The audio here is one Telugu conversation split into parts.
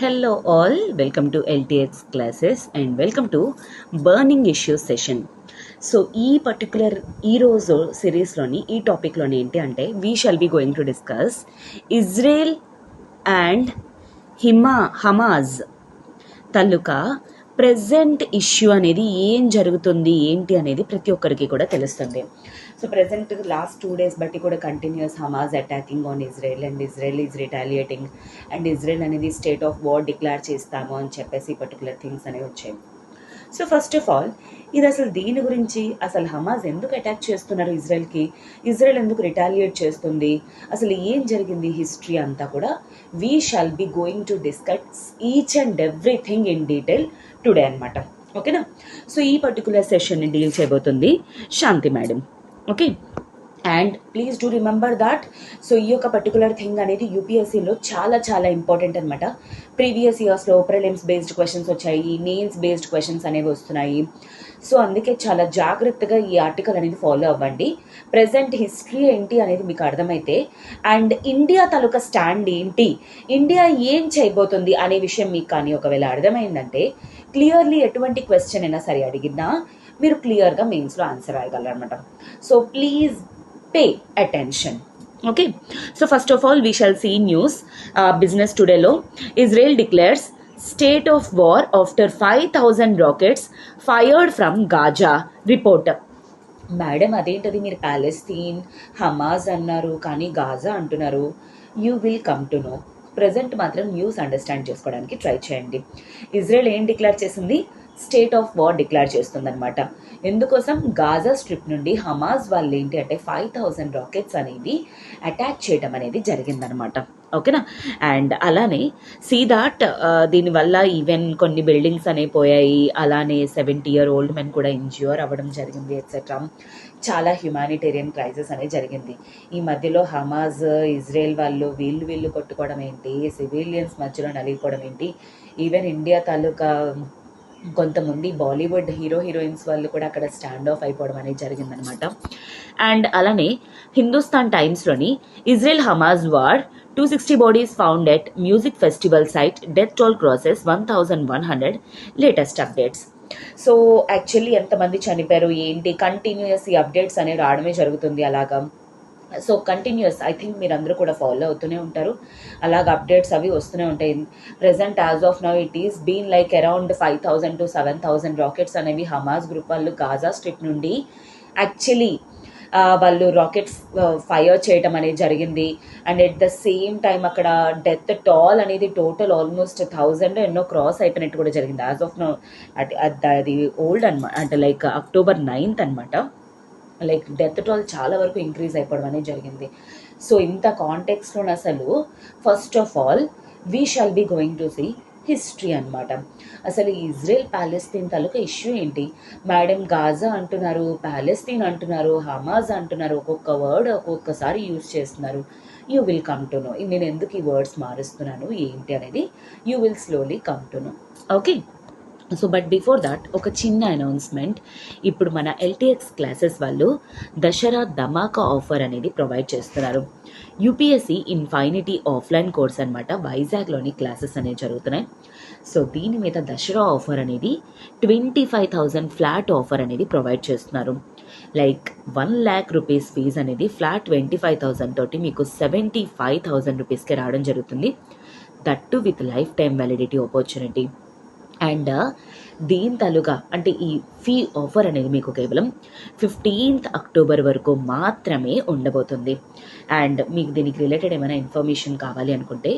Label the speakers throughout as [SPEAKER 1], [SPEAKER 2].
[SPEAKER 1] Hello all, welcome to LTX classes and welcome to Burning Issues session. So ఈ పర్టికులర్ ఈరోజు సిరీస్లోని ఈ టాపిక్లోని ఏంటి అంటే we shall be going to discuss Israel and Hamzah taluka present issue అనేది ఏం జరుగుతుంది ఏంటి అనేది ప్రతి ఒక్కరికి కూడా తెలుస్తుంది. సో ప్రెజెంట్ లాస్ట్ 2 days బట్టి కూడా continues Hamas attacking on Israel and Israel is retaliating and Israel అనేది స్టేట్ ఆఫ్ వార్ డిక్లేర్ చేస్తాము అని చెప్పేసి పర్టికులర్ థింగ్స్ అనేవి వచ్చాయి. సో ఫస్ట్ ఆఫ్ ఆల్ ఇది అసలు దీని గురించి, అసలు హమాజ్ ఎందుకు అటాక్ చేస్తున్నారు ఇజ్రాయెల్కి, ఇజ్రాయెల్ ఎందుకు రిటాలియేట్ చేస్తుంది, అసలు ఏం జరిగింది హిస్టరీ అంతా కూడా we shall be going to discuss each and everything in detail today అనమాట. ఓకేనా? సో ఈ పర్టికులర్ సెషన్ని డీల్ చేయబోతుంది Shanti madam. Okay, and please do remember that so ఈ యొక్క పర్టికులర్ థింగ్ అనేది యూపీఎస్సీలో చాలా ఇంపార్టెంట్ అనమాట. ప్రీవియస్ ఇయర్స్లో ప్రిలిమ్స్ బేస్డ్ క్వశ్చన్స్ వచ్చాయి, మెయిన్స్ బేస్డ్ క్వశ్చన్స్ అనేవి వస్తున్నాయి. సో అందుకే చాలా జాగ్రత్తగా ఈ ఆర్టికల్ అనేది ఫాలో అవ్వండి. ప్రెజెంట్ హిస్టరీ ఏంటి అనేది మీకు అర్థమైతే అండ్ ఇండియా తాలూకా స్టాండ్ ఏంటి, ఇండియా ఏం చేయబోతుంది అనే విషయం మీకు కానీ ఒకవేళ అర్థమైందంటే క్లియర్లీ ఎటువంటి క్వశ్చన్ అయినా సరే అడిగినా మీరు క్లియర్గా మెయిన్స్లో ఆన్సర్ రాయగలరు అనమాట. So please pay attention. Okay, so first of all we shall see news. Business today lo Israel declares state of war after 5,000 rockets fired from Gaza. Report. Madam అదేంటది, మీరు ప్యాలెస్తీన్ హమాజ్ అన్నారు కానీ గాజా అంటున్నారు. You will come to no. Present మాత్రం న్యూస్ అండర్స్టాండ్ చేసుకోవడానికి ట్రై చేయండి. ఇజ్రాయెల్ ఏం డిక్లేర్ చేసింది, స్టేట్ ఆఫ్ వార్ డిక్లేర్ చేస్తుందన్నమాట. ఎందుకోసం, గాజా స్ట్రిప్ నుండి హమాజ్ వాళ్ళు ఏంటి అంటే 5,000 రాకెట్స్ అనేవి అటాక్ చేయడం అనేది జరిగిందనమాట. ఓకేనా? అండ్ అలానే సీ దాట్ దీనివల్ల ఈవెన్ కొన్ని బిల్డింగ్స్ అనేవి పోయాయి, అలానే 70-year-old మెన్ కూడా ఇంజ్యూర్ అవ్వడం జరిగింది ఎట్సెట్రా. చాలా హ్యుమానిటేరియన్ క్రైసిస్ అనేది జరిగింది. ఈ మధ్యలో హమాజ్ ఇజ్రాయెల్ వాళ్ళు వీళ్ళు కొట్టుకోవడం ఏంటి, సివిలియన్స్ మధ్యలో నలిగిపోవడం ఏంటి, ఈవెన్ ఇండియా తాలూకా కొంతమంది బాలీవుడ్ హీరోయిన్స్ వాళ్ళు కూడా అక్కడ స్టాండ్ ఆఫ్ అయిపోవడం అనేది జరిగిందనమాట. అండ్ అలానే హిందుస్థాన్ టైమ్స్లోని Israel Hamas war 260 bodies found at music festival site, death toll crosses 1,100, latest updates. So actually ఎంతమంది చనిపోయారు ఏంటి కంటిన్యూస్ ఈ అప్డేట్స్ అనేవి రావడమే జరుగుతుంది అలాగా. సో కంటిన్యూస్ ఐ థింక్ మీరు అందరూ కూడా ఫాలో అవుతూనే ఉంటారు, అలాగ అప్డేట్స్ అవి వస్తూనే ఉంటాయి. Present as of now it is been like around 5,000 to 7,000 rockets అనేవి హమాజ్ గ్రూప్ వాళ్ళు గాజా స్ట్రిప్ నుండి యాక్చువల్లీ వాళ్ళు రాకెట్ ఫైర్ చేయటం అనేది జరిగింది. And at the same time అక్కడ డెత్ టాల్ అనేది టోటల్ ఆల్మోస్ట్ 1,000 ఎన్నో క్రాస్ అయిపోయినట్టు కూడా జరిగింది. యాజ్ ఆఫ్ నో అది ఓల్డ్ అనమాట, అంటే లైక్ October 9th అనమాట. లైక్ డెత్ టాల్ చాలా వరకు ఇంక్రీజ్ అయిపోవడం అనేది జరిగింది. సో ఇంత కాంటెక్స్లో అసలు first of all we shall be going to see history అనమాట. అసలు ఇజ్రాయెల్ ప్యాలెస్తీన్ తాలూకా ఇష్యూ ఏంటి, మేడం గాజా అంటున్నారు, ప్యాలెస్తీన్ అంటున్నారు, హమాజ్ అంటున్నారు, ఒక్కొక్క వర్డ్ ఒక్కొక్కసారి యూజ్ చేస్తున్నారు. You will come to know నేను ఎందుకు ఈ వర్డ్స్ మారుస్తున్నాను ఏంటి అనేది you will slowly come to know. Okay, so but before that ఒక చిన్న అనౌన్స్మెంట్. ఇప్పుడు మన ఎల్టీఎక్స్ క్లాసెస్ వాళ్ళు దసరా ధమాకా ఆఫర్ అనేది ప్రొవైడ్ చేస్తున్నారు. యూపీఎస్సీ ఇన్ఫైనిటీ ఆఫ్లైన్ కోర్స్ అనమాట, వైజాగ్లోని క్లాసెస్ అనేవి జరుగుతున్నాయి. సో దీని మీద దసరా ఆఫర్ అనేది 25,000 ఫ్లాట్ ఆఫర్ అనేది ప్రొవైడ్ చేస్తున్నారు. లైక్ 1,00,000 రూపీస్ ఫీజ్ అనేది ఫ్లాట్ 25,000 తోటి మీకు 75,000 రూపీస్కి రావడం జరుగుతుంది. That with life time validity opportunity. And దీని తాలూకా అంటే ఈ ఫీ ఆఫర్ అనేది మీకు కేవలం 15th October వరకు మాత్రమే ఉండబోతుంది. అండ్ మీకు దీనికి రిలేటెడ్ ఏమైనా ఇన్ఫర్మేషన్ కావాలి అనుకుంటే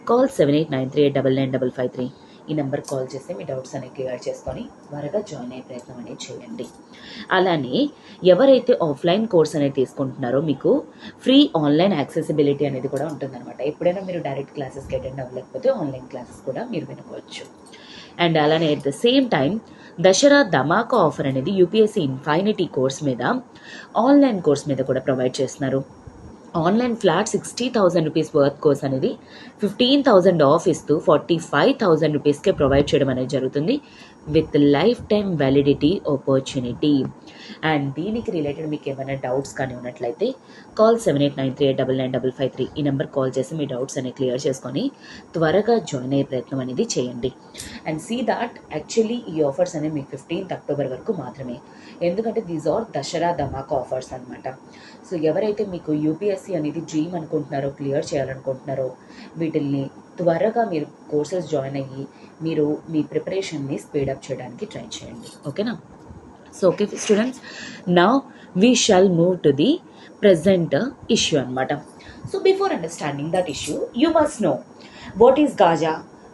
[SPEAKER 1] కాల్ 7893899553 ఈ నెంబర్ కాల్ చేస్తే మీ డౌట్స్ అనేవి క్లియర్ చేసుకొని త్వరగా జాయిన్ అయ్యే ప్రయత్నం అనేది చేయండి. అలానే ఎవరైతే ఆఫ్లైన్ కోర్స్ అనేది తీసుకుంటున్నారో మీకు ఫ్రీ ఆన్లైన్ యాక్సెసిబిలిటీ అనేది కూడా ఉంటుందన్నమాట. ఎప్పుడైనా మీరు డైరెక్ట్ క్లాసెస్కి అటెండ్ అవ్వలేకపోతే ఆన్లైన్ క్లాసెస్ కూడా మీరు వినుకోవచ్చు. అండ్ అలానే at the same time Dasara Dhamaka offer అనేది యూపీఎస్సీ ఇన్ఫైనిటీ కోర్స్ మీద ఆన్లైన్ కోర్స్ మీద కూడా ప్రొవైడ్ చేస్తున్నారు. Online flat 60,000 rupees worth course అనేది 15,000 ఆఫ్ ఇస్తూ 45,000 రూపీస్కే ప్రొవైడ్ చేయడం అనేది జరుగుతుంది with life time validity opportunity. And దీనికి రిలేటెడ్ మీకు ఏమైనా డౌట్స్ కానీ ఉన్నట్లయితే కాల్ 7893899553 ఈ నెంబర్ కాల్ చేసి మీ డౌట్స్ అనేవి క్లియర్ చేసుకొని త్వరగా జాయిన్ అయ్యే ప్రయత్నం అనేది చేయండి. అండ్ సీ దాట్ యాక్చువల్లీ ఈ ఆఫర్స్ అనేవి మీకు 15th అక్టోబర్ వరకు మాత్రమే, ఎందుకంటే these are Dasara Dhamaka offers అనమాట. సో ఎవరైతే మీకు యూపీఎస్సీ అనేది డ్రీమ్ అనుకుంటున్నారో, క్లియర్ చేయాలనుకుంటున్నారో, వీటిల్ని త్వరగా మీరు కోర్సెస్ జాయిన్ అయ్యి మీరు మీ ప్రిపరేషన్ని స్పీడప్ చేయడానికి ట్రై చేయండి. ఓకేనా? So okay students, now we shall move to the present issue అనమాట. So before understanding that issue you must know what is Gaza,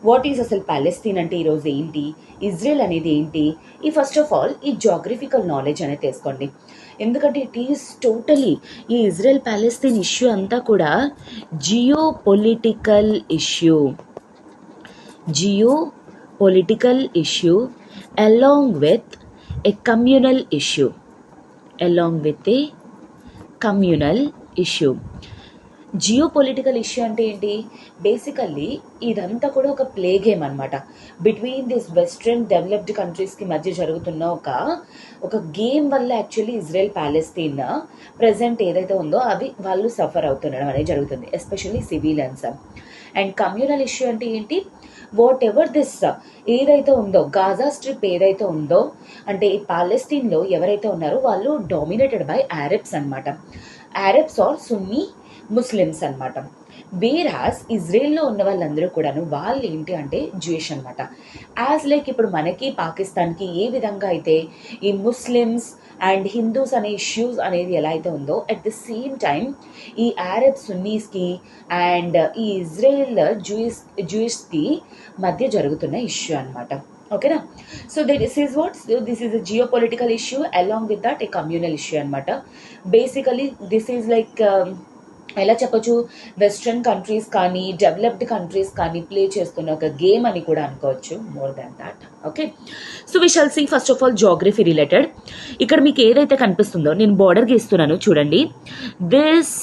[SPEAKER 1] what is అసలు ప్యాలెస్తీన్ అంటే ఈరోజు ఏంటి, ఇజ్రాయెల్ అనేది ఏంటి, ఈ ఫస్ట్ ఆఫ్ ఆల్ ఈ జాగ్రఫికల్ నాలెడ్జ్ అనేది తెలుసుకోండి. ఎందుకంటే ఇట్ ఈస్ టోటలీ ఈ ఇజ్రాయెల్ ప్యాలెస్తీన్ ఇష్యూ అంతా కూడా Jio political issue along with a communal issue. Jio political issue అంటే ఏంటి? బేసికల్లీ ఇదంతా కూడా ఒక ప్లే గేమ్ అనమాట. బిట్వీన్ దిస్ వెస్ట్రన్ డెవలప్డ్ కంట్రీస్కి మధ్య జరుగుతున్న ఒక గేమ్ వల్ల యాక్చువల్లీ ఇజ్రాయెల్ ప్యాలెస్తీన్ ప్రజెంట్ ఏదైతే ఉందో అవి వాళ్ళు సఫర్ అవుతుండడం అనేది జరుగుతుంది, especially civilians. And communal issue అంటే ఏంటి? వాట్ ఎవర్ దిస్ ఏదైతే ఉందో గాజా స్ట్రిప్ ఏదైతే ఉందో, అంటే ఈ ప్యాలెస్తీన్లో ఎవరైతే ఉన్నారో వాళ్ళు డామినేటెడ్ బై అరబ్స్ అనమాట. అరబ్స్ ఆర్ సున్నీ ముస్లిమ్స్ అనమాట. వేరాస్ ఇజ్రాయెల్లో ఉన్న వాళ్ళందరూ కూడాను వాళ్ళు ఏంటి అంటే జూయిష్ అనమాట. యాజ్ లైక్ ఇప్పుడు మనకి పాకిస్తాన్కి ఏ విధంగా అయితే ఈ ముస్లిమ్స్ అండ్ హిందూస్ అనే ఇష్యూస్ అనేది ఎలా అయితే ఉందో, అట్ ద సేమ్ టైం ఈ అరబ్ సున్నీస్కి అండ్ ఈ ఇజ్రాయెల్ జూయిష్కి మధ్య జరుగుతున్న ఇష్యూ అనమాట. ఓకేనా? So this is a geo political issue along with that a communal issue అనమాట. బేసికలీ దిస్ ఈజ్ లైక్ ఎలా చెప్పొచ్చు, వెస్ట్రన్ కంట్రీస్ కానీ డెవలప్డ్ కంట్రీస్ కానీ ప్లే చేస్తున్న ఒక గేమ్ అని కూడా అనుకోవచ్చు, more than that. Okay, so we shall see first of all geography related. ఇక్కడ మీకు ఏదైతే కనిపిస్తుందో నేను బార్డర్ గీస్తున్నాను చూడండి. దిస్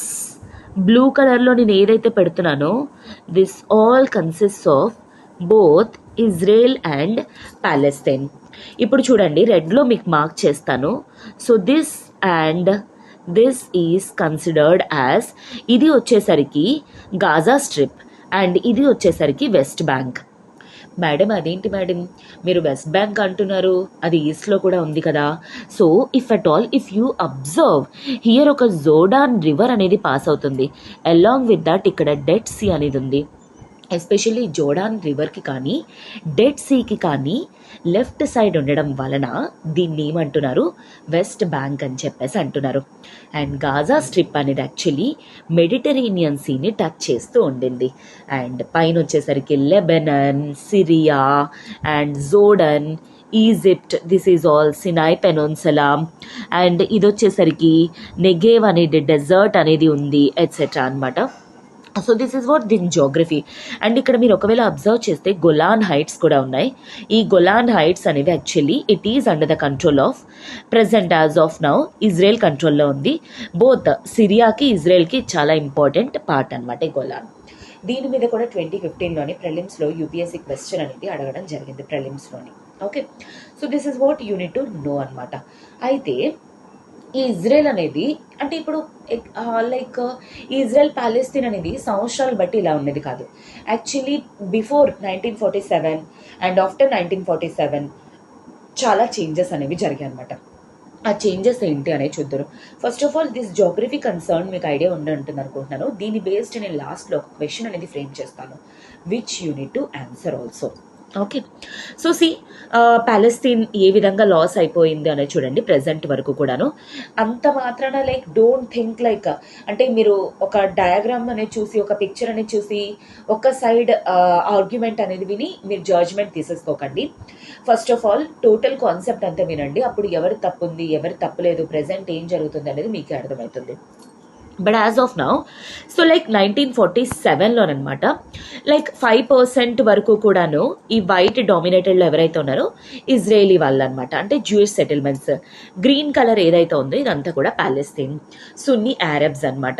[SPEAKER 1] బ్లూ కలర్లో నేను ఏదైతే పెడుతున్నానో this all consist of both Israel and Palestine. ఇప్పుడు చూడండి రెడ్లో మీకు మార్క్ చేస్తాను. So this is considered as, ఇది వచ్చేసరికి గాజా స్ట్రిప్ అండ్ ఇది వచ్చేసరికి వెస్ట్ బ్యాంక్. మేడం అదేంటి మేడం మీరు వెస్ట్ బ్యాంక్ అంటున్నారు, అది ఈస్ట్లో కూడా ఉంది కదా. So if you observe here ఒక జోర్డాన్ రివర్ అనేది పాస్ అవుతుంది, అలాంగ్ విత్ దట్ ఇక్కడ డెడ్ సీ అనేది ఉంది. ఎస్పెషల్లీ జోర్డాన్ రివర్కి కానీ డెడ్ సీకి కానీ లెఫ్ట్ సైడ్ ఉండడం వలన దీన్ని ఏమంటున్నారు, వెస్ట్ బ్యాంక్ అని చెప్పేసి అంటున్నారు. అండ్ గాజా స్ట్రిప్ అనేది యాక్చువల్లీ మెడిటరేనియన్ సీని టచ్ చేస్తూ ఉండింది. అండ్ పైన వచ్చేసరికి Lebanon, Syria and Jordan, Egypt, this is all Sinai peninsula. And ఇది వచ్చేసరికి నెగేవ్ అనేది డెజర్ట్ అనేది ఉంది, ఎట్సెట్రా అనమాట. So this is what the geography. And ఇక్కడ మీరు ఒకవేళ అబ్జర్వ్ చేస్తే గొలాన్ హైట్స్ కూడా ఉన్నాయి. ఈ గొలాన్ హైట్స్ అనేవి actually it is under the control of present as of now Israel కంట్రోల్లో ఉంది. బోత్ సిరియాకి ఇజ్రాయెల్కి చాలా ఇంపార్టెంట్ పార్ట్ అనమాట ఈ గొలాన్. దీని మీద కూడా 2015లోని ప్రిలిమ్స్లో యూపీఎస్సీ క్వశ్చన్ అనేది అడగడం జరిగింది ప్రిలిమ్స్లోని. Okay, so this is what you need to know అనమాట. అయితే ఈ ఇజ్రాయెల్ అనేది అంటే ఇప్పుడు లైక్ ఇజ్రాయెల్ ప్యాలెస్తీన్ అనేది సంవత్సరాలు బట్టి ఇలా ఉండేది కాదు. యాక్చువల్లీ బిఫోర్ 1947 అండ్ ఆఫ్టర్ 1947 చాలా చేంజెస్ అనేవి జరిగాయి అనమాట. ఆ చేంజెస్ ఏంటి అనేది చూద్దరు. First of all this geography concern మీకు ఐడియా ఉంటుంది అనుకుంటున్నాను. దీని బేస్డ్ నేను లాస్ట్లో ఒక క్వశ్చన్ అనేది ఫ్రేమ్ చేస్తాను which you need to answer also. Okay, so see Palestine ఏ విధంగా లాస్ అయిపోయింది అనేది చూడండి ప్రెజెంట్ వరకు కూడాను. అంత మాత్రాన లైక్ డోంట్ థింక్ లైక్ అంటే మీరు ఒక డయాగ్రామ్ అనేది చూసి ఒక పిక్చర్ అనేది చూసి ఒక సైడ్ ఆర్గ్యుమెంట్ అనేది విని మీరు జడ్జ్మెంట్ తీసేసుకోకండి. First of all total concept అంతా వినండి, అప్పుడు ఎవరు తప్పు ఉంది ఎవరు తప్పులేదు ప్రెజెంట్ ఏం జరుగుతుంది అనేది మీకే అర్థమవుతుంది. But as of now so like 1947లోనమాట లైక్ 5% వరకు కూడాను ఈ వైట్ డామినేటెడ్లో ఎవరైతే ఉన్నారో ఇజ్రాయేలీ వాళ్ళు అనమాట, అంటే జూయిష్ సెటిల్మెంట్స్. గ్రీన్ కలర్ ఏదైతే ఉందో ఇదంతా కూడా ప్యాలెస్తీన్ సున్నీ అరబ్స్ అనమాట.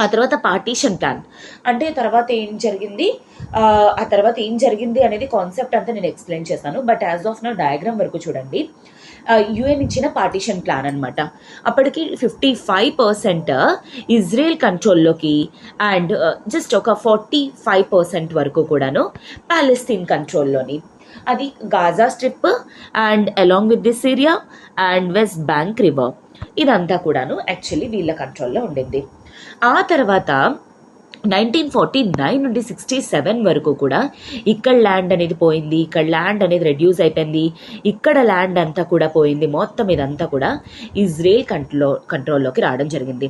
[SPEAKER 1] ఆ తర్వాత పార్టీషన్ ప్లాన్ అంటే తర్వాత ఏం జరిగింది, ఆ తర్వాత ఏం జరిగింది అనేది కాన్సెప్ట్ అంతా నేను ఎక్స్ప్లెయిన్ చేస్తాను. బట్ యాజ్ ఆఫ్ నా డయాగ్రామ్ వరకు చూడండి, యుఎన్ ఇచ్చిన పార్టీషన్ ప్లాన్ అనమాట. అప్పటికి 55% ఇజ్రాయెల్ కంట్రోల్లోకి అండ్ జస్ట్ ఒక 45% వరకు కూడాను పాలెస్తీన్ కంట్రోల్లోని. అది Gaza Strip and along with the Syria and west bank river, ఇదంతా కూడాను యాక్చువల్లీ వీళ్ళ కంట్రోల్లో ఉండింది. ఆ తర్వాత 1949 నుండి 67 వరకు కూడా ఇక్కడ ల్యాండ్ అనేది పోయింది, ఇక్కడ ల్యాండ్ అనేది రెడ్యూస్ అయిపోయింది, ఇక్కడ ల్యాండ్ అంతా కూడా పోయింది. మొత్తం ఇదంతా కూడా ఇజ్రాయెల్ కంట్రోల్లోకి రావడం జరిగింది.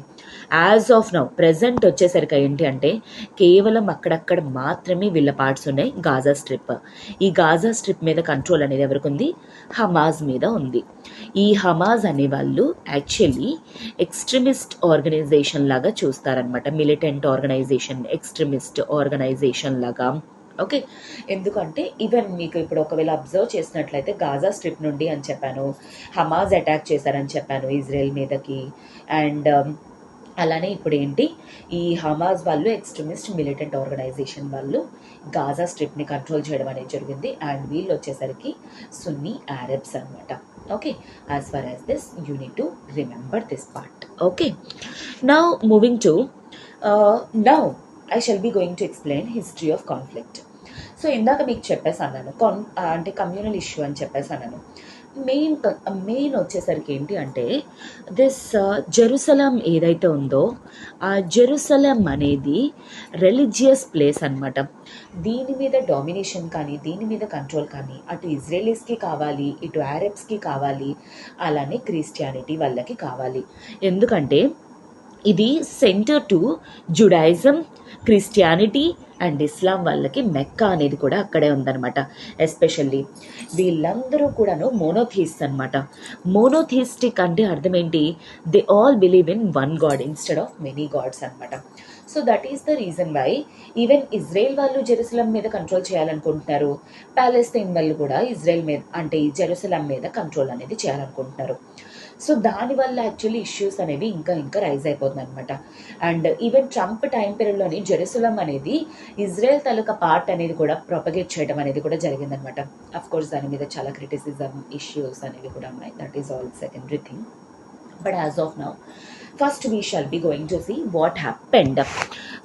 [SPEAKER 1] యాజ్ ఆఫ్ నౌ ప్రెజెంట్ వచ్చేసరికి ఏంటి అంటే కేవలం అక్కడక్కడ మాత్రమే వీళ్ళ పార్ట్స్ ఉన్నాయి. గాజా స్ట్రిప్, ఈ గాజా స్ట్రిప్ మీద కంట్రోల్ అనేది ఎవరికి ఉంది? హమాజ్ మీద ఉంది. ఈ హమాజ్ అనే వాళ్ళు యాక్చువల్లీ ఎక్స్ట్రీమిస్ట్ ఆర్గనైజేషన్ లాగా చూస్తారనమాట, మిలిటెంట్ ఆర్గనైజేషన్, ఎక్స్ట్రీమిస్ట్ ఆర్గనైజేషన్ లాగా. ఓకే, ఎందుకంటే ఈవెన్ మీకు ఇప్పుడు ఒకవేళ అబ్జర్వ్ చేసినట్లయితే గాజా స్ట్రిప్ నుండి అని చెప్పాను, హమాజ్ అటాక్ చేశారని చెప్పాను ఇజ్రాయెల్ మీదకి. అండ్ అలానే ఇప్పుడు ఏంటి, ఈ హమాజ్ వాళ్ళు ఎక్స్ట్రీమిస్ట్ మిలిటెంట్ ఆర్గనైజేషన్ వాళ్ళు గాజా స్ట్రిప్ని కంట్రోల్ చేయడం అనేది జరిగింది. అండ్ వీళ్ళు వచ్చేసరికి సున్నీ అరబ్స్ అనమాట. Okay, as far as this you need to remember this part. Okay, now moving to now I shall be going to explain history of conflict. So ఇందాక మీకు చెప్పేసి అన్నాను అంటే కమ్యూనల్ ఇష్యూ అని చెప్పేసి అన్నాను. మెయిన్ వచ్చేసరికి ఏంటి అంటే దిస్ జెరూసలం ఏదైతే ఉందో ఆ జెరూసలం అనేది రిలీజియస్ ప్లేస్ అనమాట. దీని మీద డామినేషన్ కానీ దీని మీద కంట్రోల్ కానీ అటు ఇజ్రాయలీస్కి కావాలి, ఇటు అరబ్స్కి కావాలి, అలానే క్రిస్టియానిటీ వాళ్ళకి కావాలి. ఎందుకంటే ఇది centre to Judaism, Christianity and Islam వాళ్ళకి మెక్కా అనేది కూడా అక్కడే ఉందన్నమాట. ఎస్పెషల్లీ వీళ్ళందరూ కూడాను మోనోథియిస్ట్ అనమాట. మోనోథియిస్టిక్ అంటే అర్థం ఏంటి? They all believe in one god instead of many gods అనమాట. So that is the reason why even Israel వాళ్ళు జెరూసలం మీద కంట్రోల్ చేయాలనుకుంటున్నారు, పాలెస్తీన్ వాళ్ళు కూడా ఇజ్రాయెల్ మీద అంటే ఈ జెరూసలం మీద కంట్రోల్ అనేది చేయాలనుకుంటున్నారు. సో దానివల్ల యాక్చువల్లీ ఇష్యూస్ అనేవి ఇంకా రైజ్ అయిపోతుంది అనమాట. అండ్ ఈవెన్ ట్రంప్ టైం పీరియడ్లోని జెరూసలం అనేది ఇజ్రాయెల్ తాలూకా పార్ట్ అనేది కూడా ప్రొపగేట్ చేయడం అనేది కూడా జరిగిందనమాట. అఫ్ కోర్స్ దాని మీద చాలా క్రిటిసిజం ఇష్యూస్ అనేవి కూడా ఉన్నాయి. That is all secondary thing. But as of now, first we shall be going to see what happened.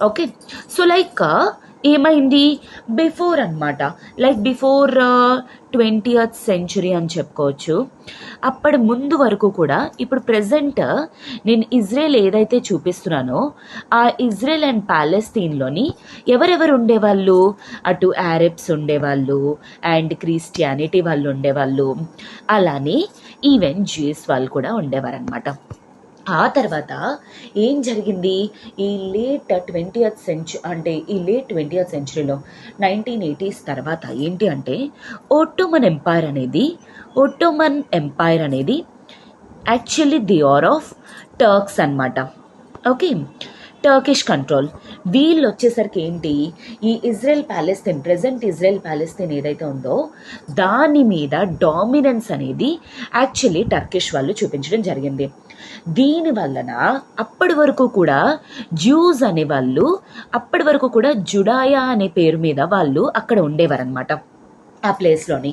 [SPEAKER 1] Okay, so like ఏమైంది బిఫోర్ అనమాట, లైక్ బిఫోర్ 20th century అని చెప్పుకోవచ్చు. అప్పటి ముందు వరకు కూడా ఇప్పుడు ప్రెజెంట్ నేను ఇజ్రాయెల్ ఏదైతే చూపిస్తున్నానో ఆ ఇజ్రాయెల్ అండ్ పాలెస్తీన్లోని ఎవరెవరు ఉండేవాళ్ళు? అటు అరబ్స్ ఉండేవాళ్ళు అండ్ క్రిస్టియానిటీ వాళ్ళు ఉండేవాళ్ళు, అలానే ఈవెన్ జ్యూస్ వాళ్ళు కూడా ఉండేవారనమాట. ఆ తర్వాత ఏం జరిగింది? ఈ లేట్ 20th century అంటే ఈ లేట్ 20th centuryలో 1980s తర్వాత ఏంటి అంటే ఒట్టోమన్ ఎంపైర్ అనేది actually the are of Turks అనమాట. Okay, Turkish control. వీళ్ళు వచ్చేసరికి ఏంటి, ఈ ప్రెజెంట్ ఇజ్రాయెల్ ప్యాలెస్తీన్ ఏదైతే ఉందో దాని మీద డామినెన్స్ అనేది యాక్చువల్లీ టర్కిష్ వాళ్ళు చూపించడం జరిగింది. దీని వలన అప్పటి వరకు కూడా జ్యూస్ అనే వాళ్ళు అప్పటి వరకు కూడా జుడాయా అనే పేరు మీద వాళ్ళు అక్కడ ఉండేవారనమాట ఆ ప్లేస్లోని.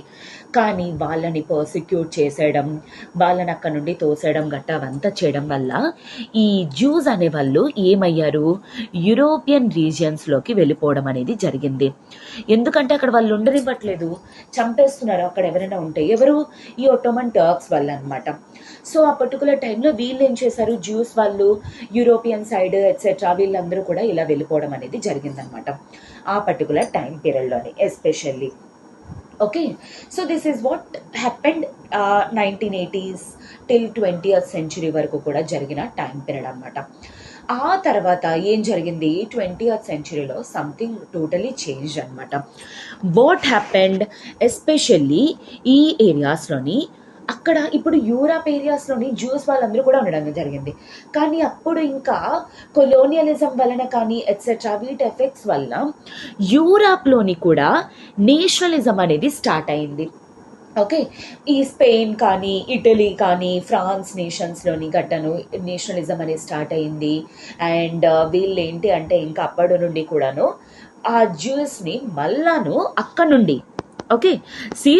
[SPEAKER 1] కానీ వాళ్ళని పర్సిక్యూట్ చేసేయడం, వాళ్ళని అక్కడ నుండి తోసేయడం గట్టా అవంతా చేయడం వల్ల ఈ జ్యూస్ అనేవాళ్ళు ఏమయ్యారు, యూరోపియన్ రీజియన్స్లోకి వెళ్ళిపోవడం అనేది జరిగింది. ఎందుకంటే అక్కడ వాళ్ళు ఉండనివ్వట్లేదు, చంపేస్తున్నారు అక్కడ ఎవరైనా ఉంటే. ఎవరు? ఈ ఒట్టోమన్ టర్క్స్ వాళ్ళు అనమాట. సో ఆ పర్టికులర్ టైంలో వీళ్ళు ఏం చేశారు, జ్యూస్ వాళ్ళు యూరోపియన్ సైడ్ ఎట్సెట్రా వీళ్ళందరూ కూడా ఇలా వెళ్ళిపోవడం అనేది జరిగిందనమాట ఆ పర్టికులర్ టైం పీరియడ్లోని especially. Okay, so this is what happened 1980s till 20th century వరకు కూడా జరిగిన టైం పీరియడ్ అనమాట. ఆ తర్వాత ఏం జరిగింది, 20th centuryలో సంథింగ్ టోటలీ చేంజ్ అనమాట. వాట్ హ్యాపెండ్ ఎస్పెషల్లీ ఈ ఏరియాస్లోని, అక్కడ ఇప్పుడు యూరప్ ఏరియాస్లోని జ్యూస్ వాళ్ళందరూ కూడా ఉండడం జరిగింది. కానీ అప్పుడు ఇంకా కొలోనియలిజం వలన కానీ ఎట్సెట్రా వీటి ఎఫెక్ట్స్ వల్ల యూరప్లోని కూడా నేషనలిజం అనేది స్టార్ట్ అయింది. ఓకే. ఈ స్పెయిన్ కానీ, ఇటలీ కానీ, ఫ్రాన్స్ నేషన్స్‌లోని గట్టను నేషనలిజం అనేది స్టార్ట్ అయింది. అండ్ వీళ్ళేంటి అంటే ఇంకా అప్పటి నుండి కూడాను ఆ జ్యూస్‌ని మళ్ళాను అక్కడి నుండి ఓకే. సీ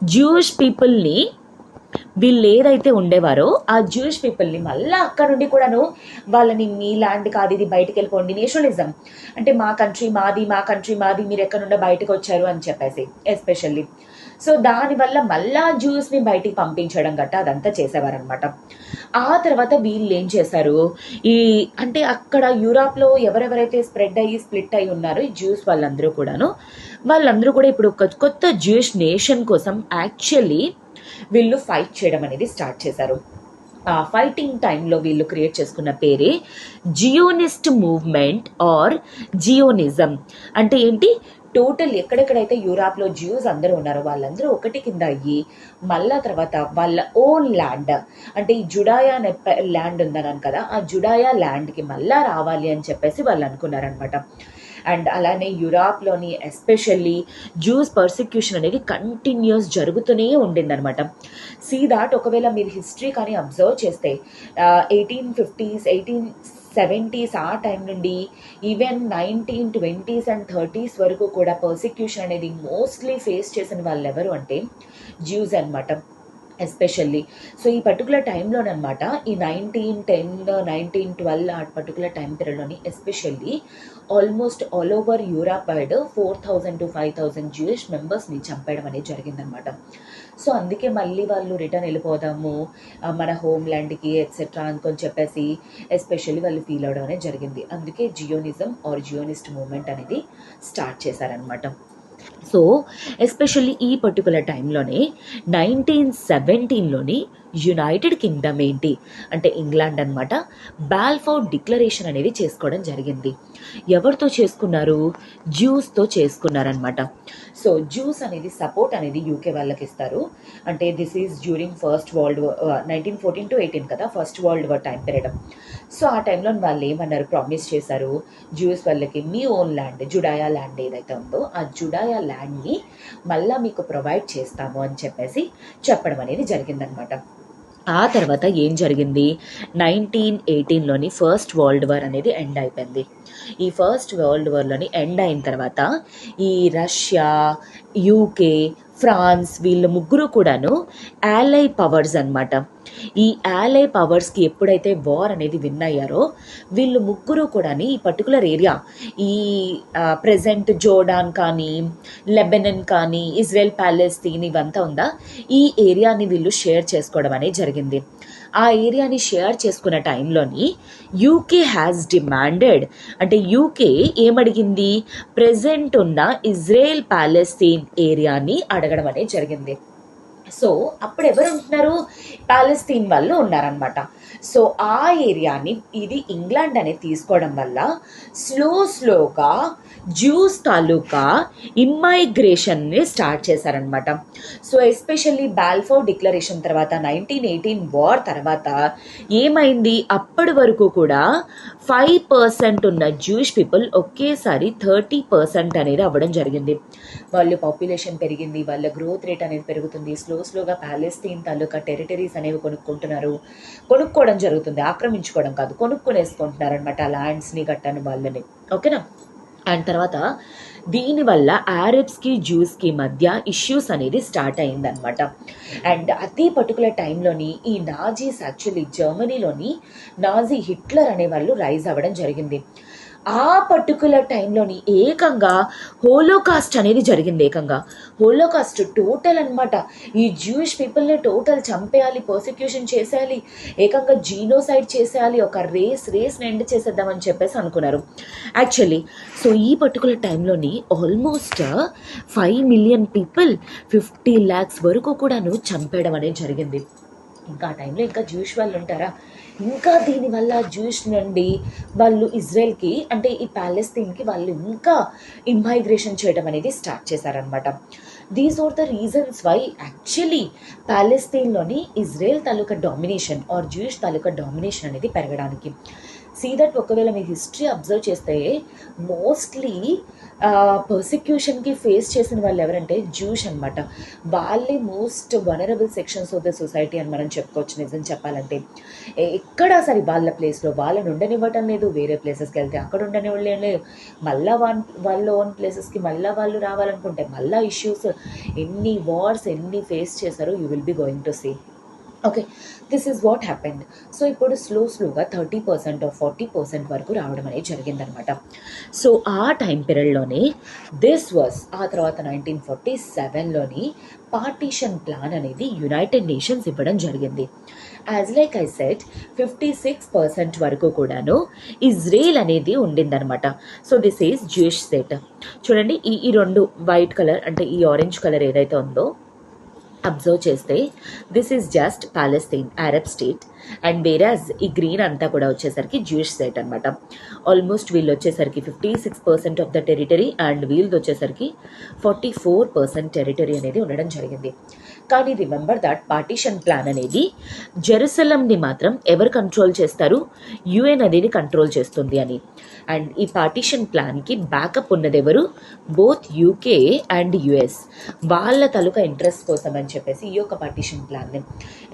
[SPEAKER 1] జ్యూయిష్ పీపుల్‌ని వీళ్ళు ఏదైతే ఉండేవారో ఆ జూయిష్ పీపుల్ని మళ్ళీ అక్కడ నుండి కూడాను వాళ్ళని మీ ల్యాండ్ కాదు ఇది బయటికి వెళ్ళిపోండి నేషనలిజం అంటే మా కంట్రీ మాది మీరు ఎక్కడ నుండి బయటకు వచ్చారు అని చెప్పేసి ఎస్పెషల్లీ సో దానివల్ల మళ్ళా జ్యూస్ని బయటికి పంపించడం గట్ట అదంతా చేసేవారనమాట. ఆ తర్వాత వీళ్ళు ఏం చేశారు ఈ అంటే అక్కడ యూరోప్లో ఎవరెవరైతే స్ప్లిట్ అయ్యి ఉన్నారో ఈ జ్యూస్ వాళ్ళందరూ కూడా ఇప్పుడు ఒక కొత్త జ్యూయిష్ నేషన్ కోసం యాక్చువల్లీ వీళ్ళు ఫైట్ చేయడం అనేది స్టార్ట్ చేశారు. ఆ ఫైటింగ్ టైంలో వీళ్ళు క్రియేట్ చేసుకున్న పేరే జియోనిస్ట్ మూవ్మెంట్ ఆర్ జియోనిజం. అంటే ఏంటి టోటల్ ఎక్కడెక్కడైతే యూరోప్లో జ్యూస్ అందరూ ఉన్నారో వాళ్ళందరూ ఒకటి కింద అయ్యి మళ్ళా తర్వాత వాళ్ళ ఓన్ ల్యాండ్ అంటే ఈ జుడాయా ల్యాండ్ ఉందన్నాను కదా ఆ జుడాయా ల్యాండ్కి మళ్ళా రావాలి అని చెప్పేసి వాళ్ళు అనుకున్నారనమాట. అండ్ అలానే యూరోప్లోని ఎస్పెషల్లీ జ్యూస్ పర్సిక్యూషన్ అనేది కంటిన్యూస్ జరుగుతూనే ఉండిందనమాట. సీ దాట్ ఒకవేళ మీరు హిస్టరీ కానీ అబ్జర్వ్ చేస్తే 1850s 1870s ఆ టైం నుండి ఈవెన్ 1920s అండ్ 30s వరకు కూడా పర్సిక్యూషన్ అనేది మోస్ట్లీ ఫేస్ చేసిన వాళ్ళు ఎవరు అంటే జ్యూస్ అనమాట ఎస్పెషల్లీ. సో ఈ పర్టికులర్ టైంలోనమాట ఈ 1910 1912 ఆ పర్టికులర్ టైం పీరియడ్లోని especially almost all over Europe wide 4000 to 5000 Jewish మెంబర్స్ని చంపేయడం అనేది జరిగిందనమాట. సో అందుకే మళ్ళీ వాళ్ళు రిటర్న్ వెళ్ళిపోదాము మన హోమ్ ల్యాండ్కి ఎట్సెట్రా అనుకొని చెప్పేసి ఎస్పెషల్లీ వాళ్ళు ఫీల్ అవడం అనేది జరిగింది. అందుకే జియోనిజం ఆర్ జియోనిస్ట్ మూవ్మెంట్ అనేది స్టార్ట్ చేశారనమాట. సో ఎస్పెషల్లీ ఈ పర్టికులర్ టైంలోనే 1917లోని యునైటెడ్ కింగ్డమ్ ఏంటి అంటే ఇంగ్లాండ్ అనమాట బాల్ఫోర్ డిక్లరేషన్ అనేది చేసుకోవడం జరిగింది. ఎవరితో చేసుకున్నారు? జ్యూస్తో చేసుకున్నారనమాట. సో జ్యూస్ అనేది సపోర్ట్ అనేది యూకే వాళ్ళకి ఇస్తారు. అంటే this is during first world war 1914 to 18 కదా first world war time period. So ఆ టైంలో వాళ్ళు ఏమన్నారు ప్రామిస్ చేశారు జ్యూస్ వాళ్ళకి మీ ఓన్ ల్యాండ్ జుడాయా ల్యాండ్ ఏదైతే ఉందో ఆ జుడాయా ల్యాండ్ని మళ్ళీ మీకు ప్రొవైడ్ చేస్తాము అని చెప్పేసి చెప్పడం అనేది జరిగిందనమాట. ఆ తర్వాత ఏం జరిగింది 1918లోని ఫస్ట్ వరల్డ్ వార్ అనేది ఎండ్ అయిపోయింది. ఈ ఫస్ట్ వరల్డ్ వార్లోని ఎండ్ అయిన తర్వాత ఈ రష్యా యూకే ఫ్రాన్స్ వీళ్ళు ముగ్గురు కూడాను యాలై పవర్స్ అనమాట. ఈ యాలై పవర్స్కి ఎప్పుడైతే వార్ అనేది విన్ అయ్యారో వీళ్ళు ముగ్గురు కూడా ఈ పర్టికులర్ ఏరియా ఈ ప్రెజెంట్ జోర్డాన్ కానీ లెబనన్ కానీ ఇజ్రాయెల్ ప్యాలెస్తీన్ ఇవంతా ఉందా ఈ ఏరియాని వీళ్ళు షేర్ చేసుకోవడం అనేది జరిగింది. ఆ ఏరియాని షేర్ చేసుకున్న టైంలోని యూకే హ్యాస్ డిమాండెడ్ అంటే యూకే ఏమడిగింది ప్రెజెంట్ ఉన్న ఇజ్రాయెల్ ప్యాలెస్తీన్ ఏరియాని అడగడం అనేది జరిగింది. సో అప్పుడు ఎవరు ఉంటున్నారు ప్యాలెస్తీన్ వాళ్ళు ఉన్నారనమాట. సో ఆ ఏరియాని ఇది ఇంగ్లాండ్ అనేది తీసుకోవడం వల్ల స్లోగా జ్యూస్ తాలూకా ఇమ్మైగ్రేషన్ని స్టార్ట్ చేశారనమాట. సో ఎస్పెషల్లీ బాల్ఫోర్ డిక్లరేషన్ తర్వాత 1918 వార్ తర్వాత ఏమైంది అప్పటి వరకు కూడా 5% ఉన్న జ్యూయిష్ పీపుల్ ఒకేసారి 30% అనేది అవ్వడం జరిగింది. వాళ్ళ పాపులేషన్ పెరిగింది, వాళ్ళ గ్రోత్ రేట్ అనేది పెరుగుతుంది, స్లోగా ప్యాలెస్తీన్ తాలూకా టెరిటరీస్ అనేవి కొనుక్కోవడం జరుగుతుంది. ఆక్రమించుకోవడం కాదు కొనుక్కొనేసుకుంటున్నారు అనమాట ఆ ల్యాండ్స్ని గట్టని వాళ్ళని. ఓకేనా. అండ్ తర్వాత దీనివల్ల ఆరబ్స్కి జ్యూస్కి మధ్య ఇష్యూస్ అనేది స్టార్ట్ అయిందనమాట. అండ్ అదే పర్టికులర్ టైంలోని ఈ నాజీస్ యాక్చువల్లీ జర్మనీలోని నాజీ హిట్లర్ అనే వాళ్ళు రైజ్ అవ్వడం జరిగింది. ఆ పర్టికులర్ టైంలోని ఏకంగా హోలోకాస్ట్ అనేది జరిగింది. హోలోకాస్ట్ టోటల్ అనమాట ఈ జ్యూయిష్ పీపుల్ని టోటల్ చంపేయాలి, పర్సిక్యూషన్ చేసేయాలి, ఏకంగా జీనోసైడ్ చేసేయాలి, ఒక రేస్ని ఎండ్ చేసేద్దామని చెప్పేసి అనుకున్నారు యాక్చువల్లీ. సో ఈ పర్టికులర్ టైంలోని ఆల్మోస్ట్ 5 million పీపుల్ 50 lakhs వరకు కూడాను చంపేయడం అనేది జరిగింది. ఇంకా ఆ టైంలో ఇంకా జ్యూయిష్ వాళ్ళు ఉంటారా? ఇంకా దీనివల్ల జ్యూయిష్ నుండి వాళ్ళు ఇజ్రాయెల్కి అంటే ఈ ప్యాలెస్తీన్కి వాళ్ళు ఇంకా ఇమ్మైగ్రేషన్ చేయడం అనేది స్టార్ట్ చేశారనమాట. These are the reasons why actually ప్యాలెస్తీన్లోని ఇజ్రాయెల్ తాలూకా డామినేషన్ ఆర్ జ్యూయిష్ తాలూకా డామినేషన్ అనేది పెరగడానికి. సీ దట్ ఒకవేళ మీ హిస్టరీ అబ్జర్వ్ చేస్తే మోస్ట్లీ పర్సిక్యూషన్కి ఫేస్ చేసిన వాళ్ళు ఎవరంటే జూష్ అనమాట. వాళ్ళే most vulnerable sections of the society అని మనం చెప్పుకోవచ్చు. నిజం చెప్పాలంటే ఎక్కడా సరే వాళ్ళ ప్లేస్లో వాళ్ళని ఉండనివ్వటం లేదు, వేరే ప్లేసెస్కి వెళ్తే అక్కడ ఉండనివ్వడం లేదు, మళ్ళీ వాళ్ళ ఓన్ ప్లేసెస్కి మళ్ళీ వాళ్ళు రావాలనుకుంటే మళ్ళీ ఇష్యూస్, ఎన్ని వార్స్ ఎన్ని ఫేస్ చేశారో you will be going to see. Okay, this is what happened. So ఇప్పుడు స్లోగా 30% ఆర్ 40% వరకు రావడం అనేది జరిగిందనమాట. సో ఆ టైం పీరియడ్లోనే ఆ తర్వాత 1947లోని పార్టీషన్ ప్లాన్ అనేది యునైటెడ్ నేషన్స్ ఇవ్వడం జరిగింది. యాజ్ లైక్ ఐ సెట్ 56% వరకు కూడాను ఇజ్రాయెల్ అనేది ఉండిందనమాట. So this is Jewish state. చూడండి, ఈ రెండు వైట్ కలర్ అంటే ఈ ఆరెంజ్ కలర్ ఏదైతే ఉందో అబ్జర్వ్ చేస్తే this is just Palestine Arab state, and whereas ఈ గ్రీన్ అంతా కూడా వచ్చేసరికి జూయిష్ స్టేట్ అనమాట. ఆల్మోస్ట్ వీళ్ళు వచ్చేసరికి 56% ఆఫ్ ద టెరిటరీ, అండ్ వీళ్ళది వచ్చేసరికి 44% టెరిటరీ అనేది ఉండడం జరిగింది. కానీ రిమెంబర్ దట్ పార్టీషన్ ప్లాన్ అనేది జెరూసలంని మాత్రం ఎవరు కంట్రోల్ చేస్తారు? యుఎన్ అనేది కంట్రోల్ చేస్తుంది అని. అండ్ ఈ పార్టీషన్ ప్లాన్కి బ్యాకప్ ఉన్నది ఎవరు? Both UK and US. వాళ్ళ తాలూకా ఇంట్రెస్ట్ కోసం అని చెప్పేసి ఈ యొక్క పార్టీషన్ ప్లాన్ని,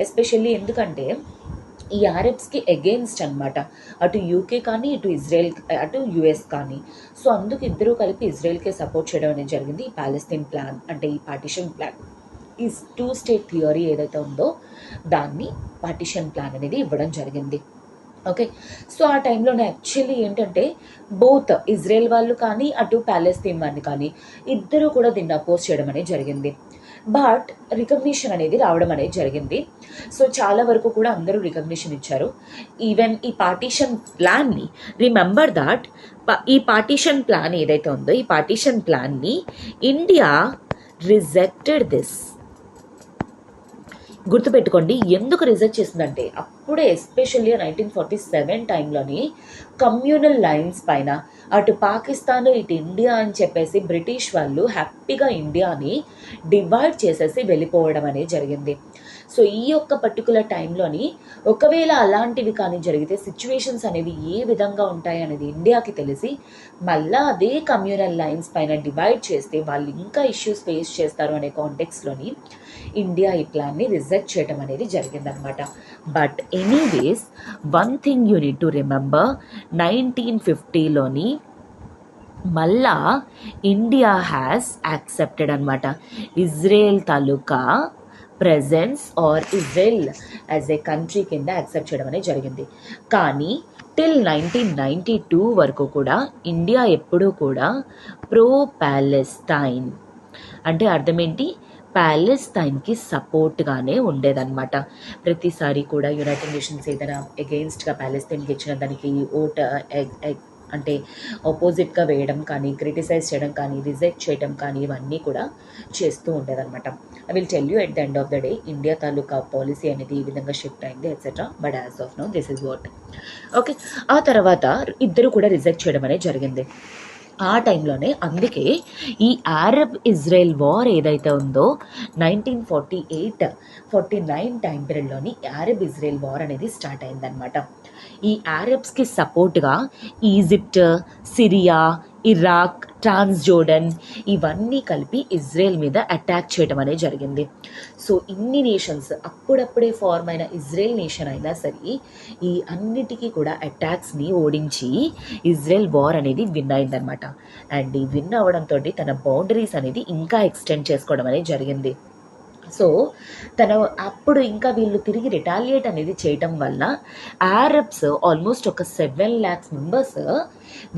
[SPEAKER 1] ఎస్పెషల్లీ ఎందుకంటే ఈ అరబ్స్కి అగెయిన్స్ట్ అనమాట, అటు యూకే కానీ ఇటు ఇజ్రాయెల్ అటు యుఎస్ కానీ. సో అందుకు ఇద్దరూ కలిపి ఇజ్రాయెల్కే సపోర్ట్ చేయడం అనేది జరిగింది. ఈ పాలెస్తీన్ ప్లాన్ అంటే ఈ పార్టీషన్ ప్లాన్, ఈ 2 స్టేట్ థియరీ ఏదైతే ఉందో దాన్ని పార్టీషన్ ప్లాన్ అనేది ఇవ్వడం జరిగింది. ఓకే, సో ఆ టైంలోనే యాక్చువల్లీ ఏంటంటే బోత్ ఇజ్రాయెల్ వాళ్ళు కానీ అటు పాలెస్తీన్ వాళ్ళు కానీ ఇద్దరు కూడా దీన్ని అపోజ్ చేయడం అనేది జరిగింది. బట్ రికగ్నిషన్ అనేది రావడం అనేది జరిగింది. సో చాలా వరకు కూడా అందరూ రికగ్నిషన్ ఇచ్చారు. ఈవెన్ ఈ పార్టీషన్ ప్లాన్ని, రిమెంబర్ దాట్ ఈ పార్టీషన్ ప్లాన్ ఏదైతే ఉందో ఈ పార్టీషన్ ప్లాన్ని ఇండియా రిజెక్టెడ్ దిస్. గుర్తుపెట్టుకోండి, ఎందుకు రిజెక్ట్ చేసిందంటే అప్పుడే ఎస్పెషల్లీ 1947 టైంలోని కమ్యూనల్ లైన్స్ పైన అటు పాకిస్తాన్ ఇటు ఇండియా అని చెప్పేసి బ్రిటిష్ వాళ్ళు హ్యాపీగా ఇండియాని డివైడ్ చేసేసి వెళ్ళిపోవడం అనేది జరిగింది. సో ఈ యొక్క పర్టికులర్ టైంలోని ఒకవేళ అలాంటివి కానీ జరిగితే సిచ్యువేషన్స్ అనేవి ఏ విధంగా ఉంటాయి అనేది ఇండియాకి తెలిసి మళ్ళీ అదే కమ్యూనల్ లైన్స్ పైన డివైడ్ చేస్తే వాళ్ళు ఇంకా ఇష్యూస్ ఫేస్ చేస్తారు అనే కాంటెక్స్లోని ఇండియా ఈ ప్లాన్ని రిజెక్ట్ చేయడం అనేది జరిగిందనమాట. But anyways one thing you need to remember, 1950లోని మళ్ళా ఇండియా హ్యాస్ యాక్సెప్టెడ్ అనమాట ఇజ్రాయెల్ తాలూకా presence or Israel as a country కింద యాక్సెప్ట్ చేయడం అనేది జరిగింది. కానీ టిల్ 1992 వరకు కూడా ఇండియా ఎప్పుడూ కూడా ప్రో ప్యాలెస్తైన్ అంటే అర్థం ఏంటి? ప్యాలెస్తైన్కి సపోర్ట్గానే ఉండేదన్నమాట. ప్రతిసారి కూడా యునైటెడ్ నేషన్స్ ఏదైనా అగెయిన్స్ట్గా ప్యాలెస్తైన్కి ఇచ్చిన దానికి ఓట్ అంటే ఆపోజిట్గా వేయడం కానీ, క్రిటిసైజ్ చేయడం కానీ, రిజెక్ట్ చేయడం కానీ ఇవన్నీ కూడా చేస్తూ ఉండేదన్నమాట. I will tell you at the end of the day India taluka policy అనేది ఈ విధంగా షిఫ్ట్ అయింది etcetera. But as of now this is what. Okay, ఆ తర్వాత ఇద్దరు కూడా రిజెక్ట్ చేయడం అనేది జరిగింది. ఆ టైంలోనే అందుకే ఈ అరబ్ ఇజ్రాయెల్ వార్ ఏదైతే ఉందో 1948-49 టైం పీరియడ్లోని అరబ్ ఇజ్రాయెల్ వార్ అనేది స్టార్ట్ అయిందనమాట. ఈ అరబ్స్కి సపోర్ట్గా ఈజిప్ట్, సిరియా, ఇరాక్, ట్రాన్స్జోర్డన్ ఇవన్నీ కలిపి ఇజ్రాయెల్ మీద అటాక్ చేయడం అనేది జరిగింది. సో ఇన్ని నేషన్స్ అప్పుడప్పుడే ఫార్మ్ అయిన ఇజ్రాయెల్ నేషన్ అయినా సరే ఈ అన్నిటికీ కూడా అటాక్స్ని ఓడించి ఇజ్రాయెల్ వార్ అనేది విన్ అయిందనమాట. అండ్ ఈ విన్ అవ్వడంతో తన బౌండరీస్ అనేది ఇంకా ఎక్స్టెండ్ చేసుకోవడం అనేది జరిగింది. సో అప్పుడు ఇంకా వీళ్ళు తిరిగి రిటాలియేట్ అనేది చేయటం వల్ల అరబ్స్ ఆల్మోస్ట్ ఒక 7 lakhs మెంబర్స్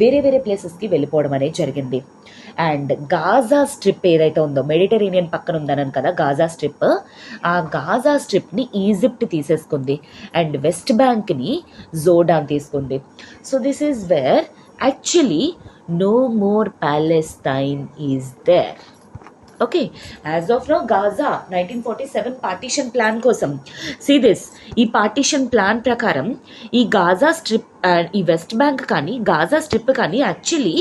[SPEAKER 1] వేరే వేరే ప్లేసెస్కి వెళ్ళిపోవడం అనేది జరిగింది. అండ్ గాజా స్ట్రిప్ ఏదైతే ఉందో మెడిటరేనియన్ పక్కన ఉందన్నాను కదా గాజా స్ట్రిప్, ఆ గాజా స్ట్రిప్ని ఈజిప్ట్ తీసేసుకుంది అండ్ వెస్ట్ బ్యాంక్ని జోర్డాన్ తీసుకుంది. So this is where actually no more Palestine is there. Okay, as of now Gaza 1947 partition plan కోసం, సీ దిస్, ఈ పార్టీషన్ ప్లాన్ ప్రకారం ఈ గాజా స్ట్రిప్, ఈ వెస్ట్ బ్యాంక్ కానీ గాజా స్ట్రిప్ కానీ actually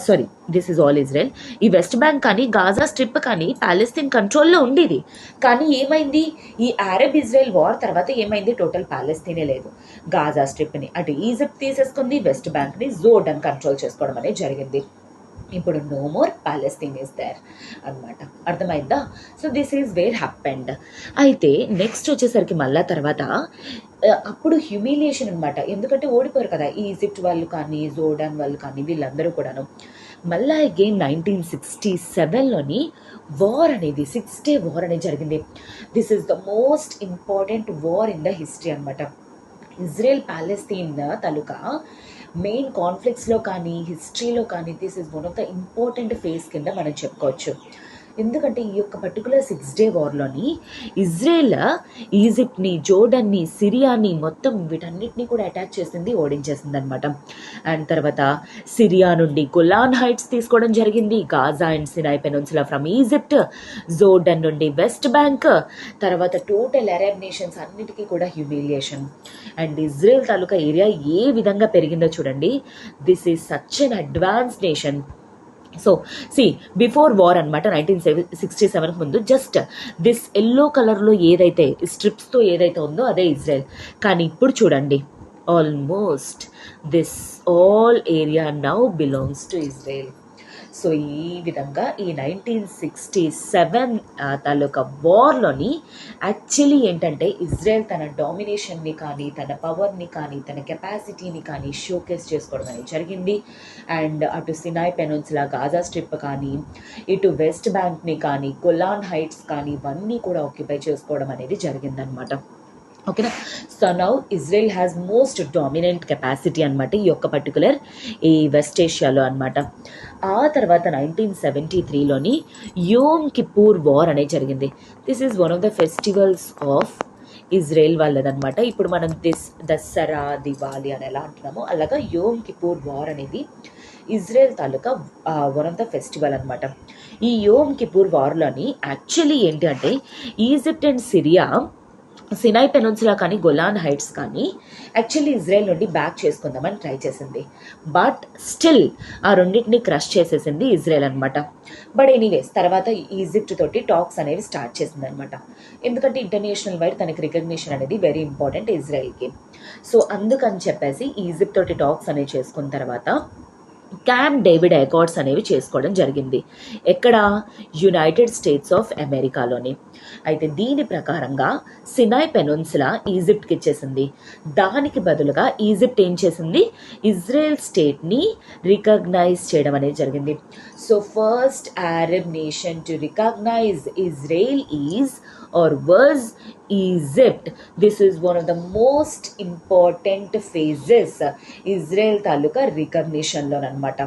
[SPEAKER 1] sorry this is all Israel, ఈ వెస్ట్ బ్యాంక్ కానీ గాజా స్ట్రిప్ కానీ పాలెస్తీన్ కంట్రోల్లో ఉండేది. కానీ ఏమైంది, ఈ అరబ్ ఇజ్రాయెల్ వార్ తర్వాత ఏమైంది, టోటల్ పాలెస్తీనే లేదు, గాజా స్ట్రిప్ని అటు ఈజిప్ట్ తీసేసుకుంది, వెస్ట్ బ్యాంక్ని జోర్డన్ కంట్రోల్ చేసుకోవడం అనేది జరిగింది. ఇప్పుడు no more Palestine is there అనమాట, అర్థమైందా? So this is where happened. అయితే నెక్స్ట్ వచ్చేసరికి మళ్ళా తర్వాత అప్పుడు హ్యూమిలియేషన్ అనమాట, ఎందుకంటే ఓడిపోయారు కదా ఈజిప్ట్ వాళ్ళు కానీ జోర్డాన్ వాళ్ళు కానీ వీళ్ళందరూ కూడాను. మళ్ళీ అగైన్ 1967లోని వార్ అనేది 6 Day వార్ అనేది జరిగింది. This is the most important war in the history అనమాట. ఇజ్రాయెల్ పాలెస్తీన్ తాలూకా మెయిన్ కాన్ఫ్లిక్ట్స్లో కానీ హిస్టరీలో కానీ this is one of the important phase కింద మనం చెప్పుకోవచ్చు. ఎందుకంటే ఈ యొక్క పర్టికులర్ 6 Day వార్లోని ఇజ్రాయెల్ ఈజిప్ట్ని, జోర్డన్ని, సిరియాని మొత్తం వీటన్నిటిని కూడా అటాక్ చేసింది, ఓడించేసింది అనమాట. అండ్ తర్వాత సిరియా నుండి గొలాన్ హైట్స్ తీసుకోవడం జరిగింది, Gaza and Sinai peninsula from Egypt, Jordan నుండి వెస్ట్ బ్యాంక్, తర్వాత టోటల్ అరబ్ నేషన్స్ అన్నిటికీ కూడా హ్యూమిలియేషన్. అండ్ ఇజ్రాయెల్ తాలూకా ఏరియా ఏ విధంగా పెరిగిందో చూడండి. This is such an advance nation. So see before war అనమాట 1967 ముందు జస్ట్ దిస్ ఎల్లో కలర్లో ఏదైతే స్ట్రిప్స్తో ఏదైతే ఉందో అదే ఇజ్రాయెల్. కానీ ఇప్పుడు చూడండి, almost this all area now belongs to Israel. So ఈ విధంగా ఈ 1967 తాలూకా వార్లోని యాక్చువల్లీ ఏంటంటే ఇజ్రాయెల్ తన డామినేషన్ని కానీ తన పవర్ని కానీ తన కెపాసిటీని కానీ షోకేస్ చేసుకోవడం అనేది జరిగింది. అండ్ అటు సినాయ్ పెనిన్సులా, గాజా స్ట్రిప్ కానీ ఇటు వెస్ట్ బ్యాంక్ని కానీ గొలాన్ హైట్స్ కానీ ఇవన్నీ కూడా ఆక్యుపై చేసుకోవడం అనేది జరిగిందనమాట. ఓకేనా? So now Israel has most dominant capacity అనమాట ఈ యొక్క పర్టికులర్ ఈ వెస్ట్ ఏషియాలో అనమాట. ఆ తర్వాత 1973లోని యోమ్ కిపూర్ వార్ అనేది జరిగింది. This is one of the festivals of Israel వాళ్ళదనమాట. ఇప్పుడు మనం దసరా, దివాలి అని ఎలా అంటున్నామో అలాగా యోమ్ కిపూర్ వార్ అనేది ఇజ్రాయెల్ తాలూకా వన్ ఆఫ్ ద ఫెస్టివల్ అనమాట. ఈ యోమ్ కిపూర్ వార్లోని యాక్చువల్లీ ఏంటి అంటే Egypt and Syria Sinai peninsula కానీ గొలాన్ హైట్స్ కానీ యాక్చువల్లీ ఇజ్రాయెల్ నుండి బ్యాక్ చేసుకుందామని ట్రై చేసింది. బట్ స్టిల్ ఆ రెండింటిని క్రష్ చేసేసింది ఇజ్రాయెల్ అనమాట. బట్ ఎనీవేస్ తర్వాత ఈజిప్ట్ తోటి టాక్స్ అనేవి స్టార్ట్ చేసింది అనమాట. ఎందుకంటే ఇంటర్నేషనల్ వైడ్ తనకి రికగ్నిషన్ అనేది వెరీ ఇంపార్టెంట్ ఇజ్రాయెల్కి. సో అందుకని చెప్పేసి ఈజిప్ట్ తోటి టాక్స్ అనేవి చేసుకున్న తర్వాత క్యాంప్ డేవిడ్ అకార్డ్స్ అనేవి చేసుకోవడం జరిగింది. ఎక్కడ? యునైటెడ్ స్టేట్స్ ఆఫ్ అమెరికాలోని. అయితే దీని ప్రకారంగా సినాయ్ పెనిన్సులా ఈజిప్ట్కి ఇచ్చేసింది. దానికి బదులుగా ఈజిప్ట్ ఏం చేసింది, ఇజ్రాయెల్ స్టేట్ని రికగ్నైజ్ చేయడం అనేది జరిగింది. So first Arab nation to recognise Israel is or was Egypt. This is one of the most important phases Israel తాలూకా రికగ్నిషన్లో అనమాట.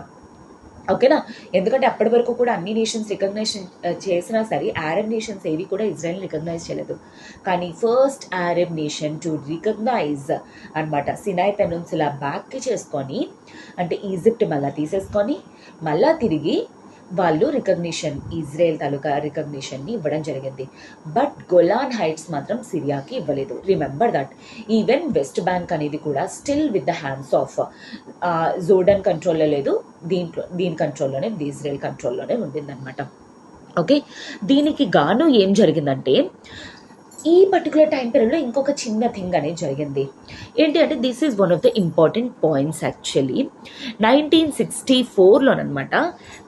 [SPEAKER 1] ఓకేనా? ఎందుకంటే అప్పటి వరకు కూడా అన్ని నేషన్స్ రికగ్నైజేషన్ చేసినా సరే అరబ్ నేషన్స్ ఏవి కూడా ఇజ్రాయెల్ని రికగ్నైజ్ చేయలేదు. కానీ first Arab nation to recognise అనమాట. సినాయ్ పెనిన్సులా బ్యాక్కి చేసుకొని అంటే ఈజిప్ట్ మళ్ళీ తీసేసుకొని మళ్ళా తిరిగి వాళ్ళు రికగ్నిషన్ ఇజ్రాయెల్ తాలూకా రికగ్నిషన్ని ఇవ్వడం జరిగింది. బట్ గొలాన్ హైట్స్ మాత్రం సిరియాకి ఇవ్వలేదు. Remember that even west bank అనేది కూడా still with the hands of Jordan కంట్రోల్లో లేదు, దీని కంట్రోల్లోనే ఇజ్రాయెల్ కంట్రోల్లోనే ఉండిందనమాట. ఓకే, దీనికి గాను ఏం జరిగిందంటే ఈ పర్టికులర్ టైం పీరియడ్లో ఇంకొక చిన్న థింగ్ అనేది జరిగింది. ఏంటి అంటే this is one of the important points. Actually 1964లోనమాట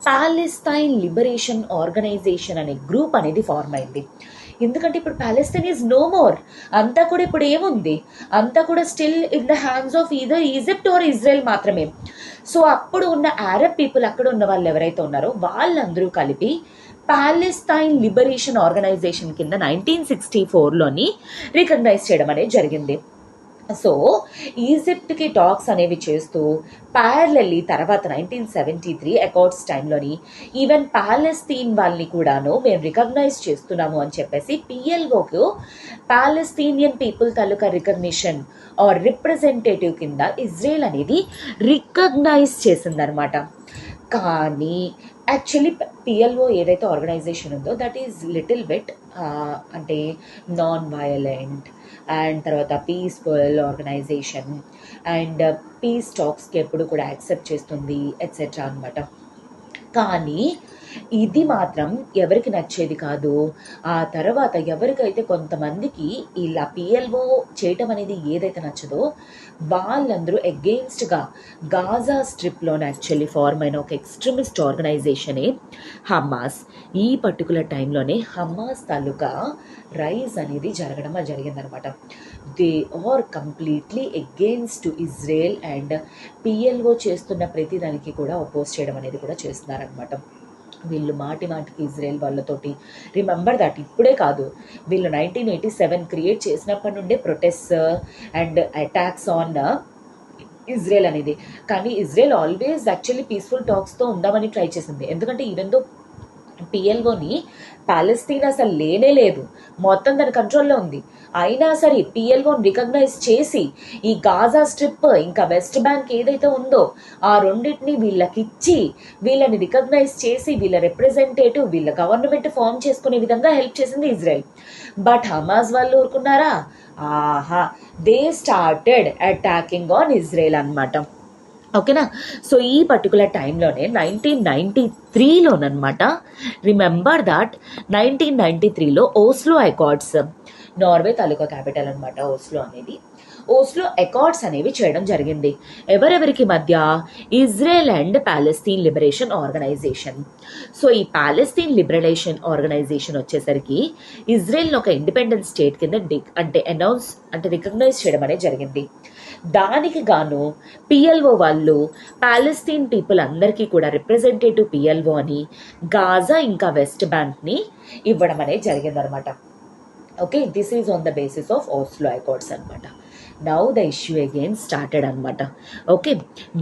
[SPEAKER 1] పాలెస్తైన్ లిబరేషన్ ఆర్గనైజేషన్ అనే గ్రూప్ అనేది ఫార్మ్ అయింది. ఎందుకంటే ఇప్పుడు పాలెస్తైన్ ఈజ్ నో మోర్, అంతా కూడా ఇప్పుడు ఏముంది, అంతా కూడా still in the hands of either Egypt or Israel మాత్రమే. సో అప్పుడు ఉన్న అరబ్ పీపుల్ అక్కడ ఉన్న వాళ్ళు ఎవరైతే ఉన్నారో వాళ్ళందరూ కలిపి పాలెస్తైన్ లిబరేషన్ ఆర్గనైజేషన్ కింద 1964లోని రికగ్నైజ్ చేయడం అనేది జరిగింది. సో ఈజిప్ట్కి టాక్స్ అనేవి చేస్తూ ప్యారలల్లీ తర్వాత 1973 అకార్డ్స్ టైంలోని ఈవెన్ పాలెస్తీన్ వాళ్ళని కూడాను మేము రికగ్నైజ్ చేస్తున్నాము అని చెప్పేసి పిఎల్ఓకు పాలెస్తీనియన్ పీపుల్ తాలూకా రికగ్నిషన్ ఆర్ రిప్రజెంటేటివ్ కింద ఇజ్రాయెల్ అనేది రికగ్నైజ్ చేసిందనమాట. కానీ యాక్చువల్లీ పిఎల్ఓ ఏదైతే ఆర్గనైజేషన్ ఉందో దట్ ఈజ్ లిటిల్ బిట్ అంటే నాన్ వయలెంట్ అండ్ తర్వాత పీస్ఫుల్ ఆర్గనైజేషన్ అండ్ పీస్ టాక్స్కి ఎప్పుడు కూడా యాక్సెప్ట్ చేస్తుంది ఎట్సెట్రా అనమాట. కానీ ఇది మాత్రం ఎవరికి నచ్చేది కాదు. ఆ తర్వాత ఎవరికైతే కొంతమందికి ఇలా పిఎల్ఓ చేయటం అనేది ఏదైతే నచ్చదో వాళ్ళందరూ అగెయిన్స్ట్గా గాజా స్ట్రిప్లోనే యాక్చువల్లీ ఫార్మ్ అయిన ఒక ఎక్స్ట్రీమిస్ట్ ఆర్గనైజేషనే హమాస్. ఈ పర్టికులర్ టైంలోనే హమాస్ తాలూకా రైజ్ అనేది జరిగిందనమాట. They are completely against to Israel and PLO చేస్తున్న ప్రతిదానికి కూడా అపోజ్ చేయడం అనేది కూడా చేస్తున్నారనమాట. వీళ్ళు మాటికి ఇజ్రాయెల్ వాళ్ళతోటి రిమెంబర్ దట్ ఇప్పుడే కాదు, వీళ్ళు 1987 క్రియేట్ చేసినప్పటి నుండే protest and attacks on Israel అనేది. కానీ ఇజ్రాయెల్ ఆల్వేస్ యాక్చువల్లీ పీస్ఫుల్ టాక్స్తో ఉందామని ట్రై చేసింది. ఎందుకంటే ఈవెన్ దో పిఎల్ఓని ప్యాలెస్తీన్ అసలు లేనే లేదు, మొత్తం దాని కంట్రోల్లో ఉంది. అయినా సరే పిఎల్ఓని రికగ్నైజ్ చేసి ఈ గాజా స్ట్రిప్ ఇంకా వెస్ట్ బ్యాంక్ ఏదైతే ఉందో ఆ రెండింటిని వీళ్ళకిచ్చి వీళ్ళని రికగ్నైజ్ చేసి వీళ్ళ రిప్రజెంటేటివ్ వీళ్ళ గవర్నమెంట్ ఫామ్ చేసుకునే విధంగా హెల్ప్ చేసింది ఇజ్రాయెల్. బట్ హమాస్ వాళ్ళు ఊరుకున్నారా? They started attacking on Israel అనమాట. ఓకేనా. సో ఈ పర్టికులర్ టైంలోనే 1993లోనమాట, రిమెంబర్ దట్ 1993లో ఓస్లో అకార్డ్స్, నార్వే తాలూకా క్యాపిటల్ అనమాట ఓస్లో అనేది. ఓస్లో అకార్డ్స్ అనేవి చేయడం జరిగింది. ఎవరెవరికి మధ్య? Israel and Palestine liberation organisation. So ఈ ప్యాలెస్తీన్ లిబరేషన్ ఆర్గనైజేషన్ వచ్చేసరికి ఇజ్రాయెల్ని ఒక ఇండిపెండెంట్ స్టేట్ కింద రికగ్నైజ్ చేయడం అనేది జరిగింది. దానికి గాను పిఎల్ఓ వాళ్ళు ప్యాలెస్తీన్ పీపుల్ అందరికీ కూడా రిప్రజెంటేటివ్ పిఎల్ఓ అని గాజా ఇంకా వెస్ట్ బ్యాంక్ని ఇవ్వడం అనేది జరిగిందనమాట. Okay, this is on the basis of Oslo Accords అనమాట. Now the issue again started అనమాట. ఓకే,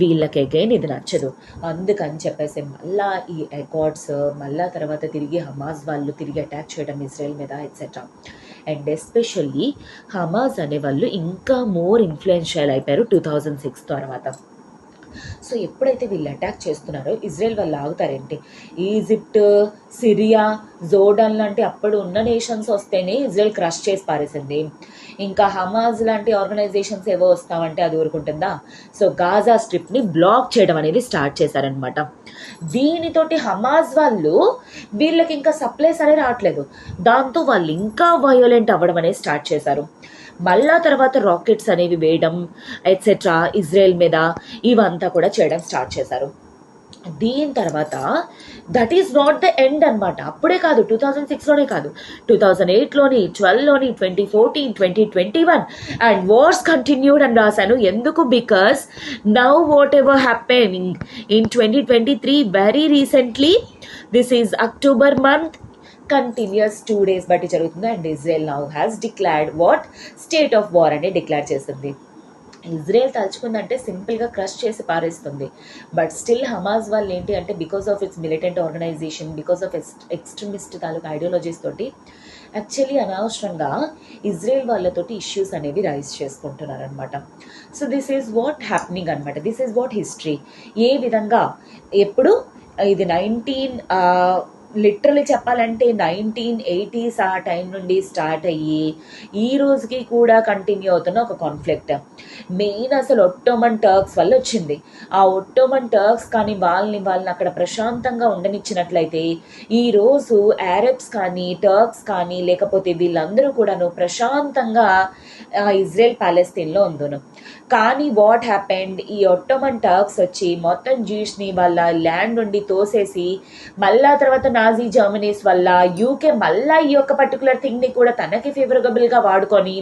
[SPEAKER 1] వీళ్ళకి అగైన్ ఇది నచ్చదు, అందుకని చెప్పేసి మళ్ళా ఈ అకార్డ్స్ మళ్ళా తర్వాత తిరిగి హమాస్ వాళ్ళు తిరిగి అటాక్ చేయడం ఇజ్రాయెల్ మీద ఎట్సెట్రా. అండ్ ఎస్పెషల్లీ హమాస్ అనేవాళ్ళు ఇంకా మోర్ ఇన్ఫ్లుయెన్షియల్ అయిపోయారు 2006 తర్వాత. సో ఎప్పుడైతే వీళ్ళు అటాక్ చేస్తున్నారో ఇజ్రాయెల్ వాళ్ళు ఆగుతారేంటి? ఈజిప్ట్, సిరియా, జోర్డాన్ లాంటి అప్పుడు ఉన్న నేషన్స్ వస్తేనే ఇజ్రాయెల్ క్రష్ చేసి పారేసింది. ఇంకా హమాజ్ లాంటి ఆర్గనైజేషన్స్ ఏవో వస్తామంటే అది ఊరుకుంటుందా? సో గాజా స్ట్రిప్ని బ్లాక్ చేయడం అనేది స్టార్ట్ చేశారనమాట. దీనితోటి హమాజ్ వాళ్ళు వీళ్ళకి ఇంకా సప్లైస్ అనేది రావట్లేదు, దాంతో వాళ్ళు ఇంకా వయోలెంట్ అవ్వడం అనేది స్టార్ట్ చేశారు. మళ్ళా తర్వాత రాకెట్స్ అనేవి వేయడం ఎట్సెట్రా ఇజ్రాయెల్ మీద ఇవంతా కూడా చేయడం స్టార్ట్ చేశారు. దీని తర్వాత that is not the end అనమాట. అప్పుడే కాదు, 2006లోనే కాదు, 2008లోని, 12లోని, 2014, 2021 అండ్ వార్స్ కంటిన్యూడ్ అని రాశాను. ఎందుకు? Because now what ever happening in 2023 very recently, this is October month, continuous 2 days బట్టి జరుగుతుంది. And Israel now has declared what state of war అని డిక్లేర్ చేసింది. ఇజ్రాయెల్ తలుచుకుందంటే సింపుల్గా క్రష్ చేసి పారేస్తుంది. బట్ స్టిల్ హమాస్ వాళ్ళు ఏంటి అంటే because of its militant organization, because of extremist తాలూకు ఐడియాలజీస్ తోటి యాక్చువల్లీ అనవసరంగా ఇజ్రాయెల్ వాళ్ళతోటి ఇష్యూస్ అనేవి రైజ్ చేసుకుంటున్నారనమాట. So this is what happening అనమాట. This is what history. ఏ విధంగా ఎప్పుడు ఇది లిటరలీ చెప్పాలంటే 1980s ఆ టైం నుండి స్టార్ట్ అయ్యి ఈ రోజుకి కూడా కంటిన్యూ అవుతున్న ఒక కాన్ఫ్లిక్ట్. మెయిన్ అసలు ఒట్టోమన్ టర్క్స్ వల్ల వచ్చింది. ఆ ఒట్టోమన్ టర్క్స్ కానీ వాళ్ళని అక్కడ ప్రశాంతంగా ఉండనిచ్చినట్లయితే ఈరోజు అరబ్స్ కానీ టర్క్స్ కానీ లేకపోతే వీళ్ళందరూ కూడాను ప్రశాంతంగా ఇజ్రాయెల్ ప్యాలెస్తీన్లో ఉందును. కానీ వాట్ హ్యాపెండ్, ఈ ఒట్టోమన్ టర్క్స్ వచ్చి మొత్తం జ్యూస్ని వాళ్ళ ల్యాండ్ నుండి తోసేసి మళ్ళా తర్వాత నాజీ జర్మనీస్ వల్ల యూకే మళ్ళా ఈ యొక్క పర్టికులర్ థింగ్ని కూడా తనకి ఫేవరబుల్గా వాడుకొని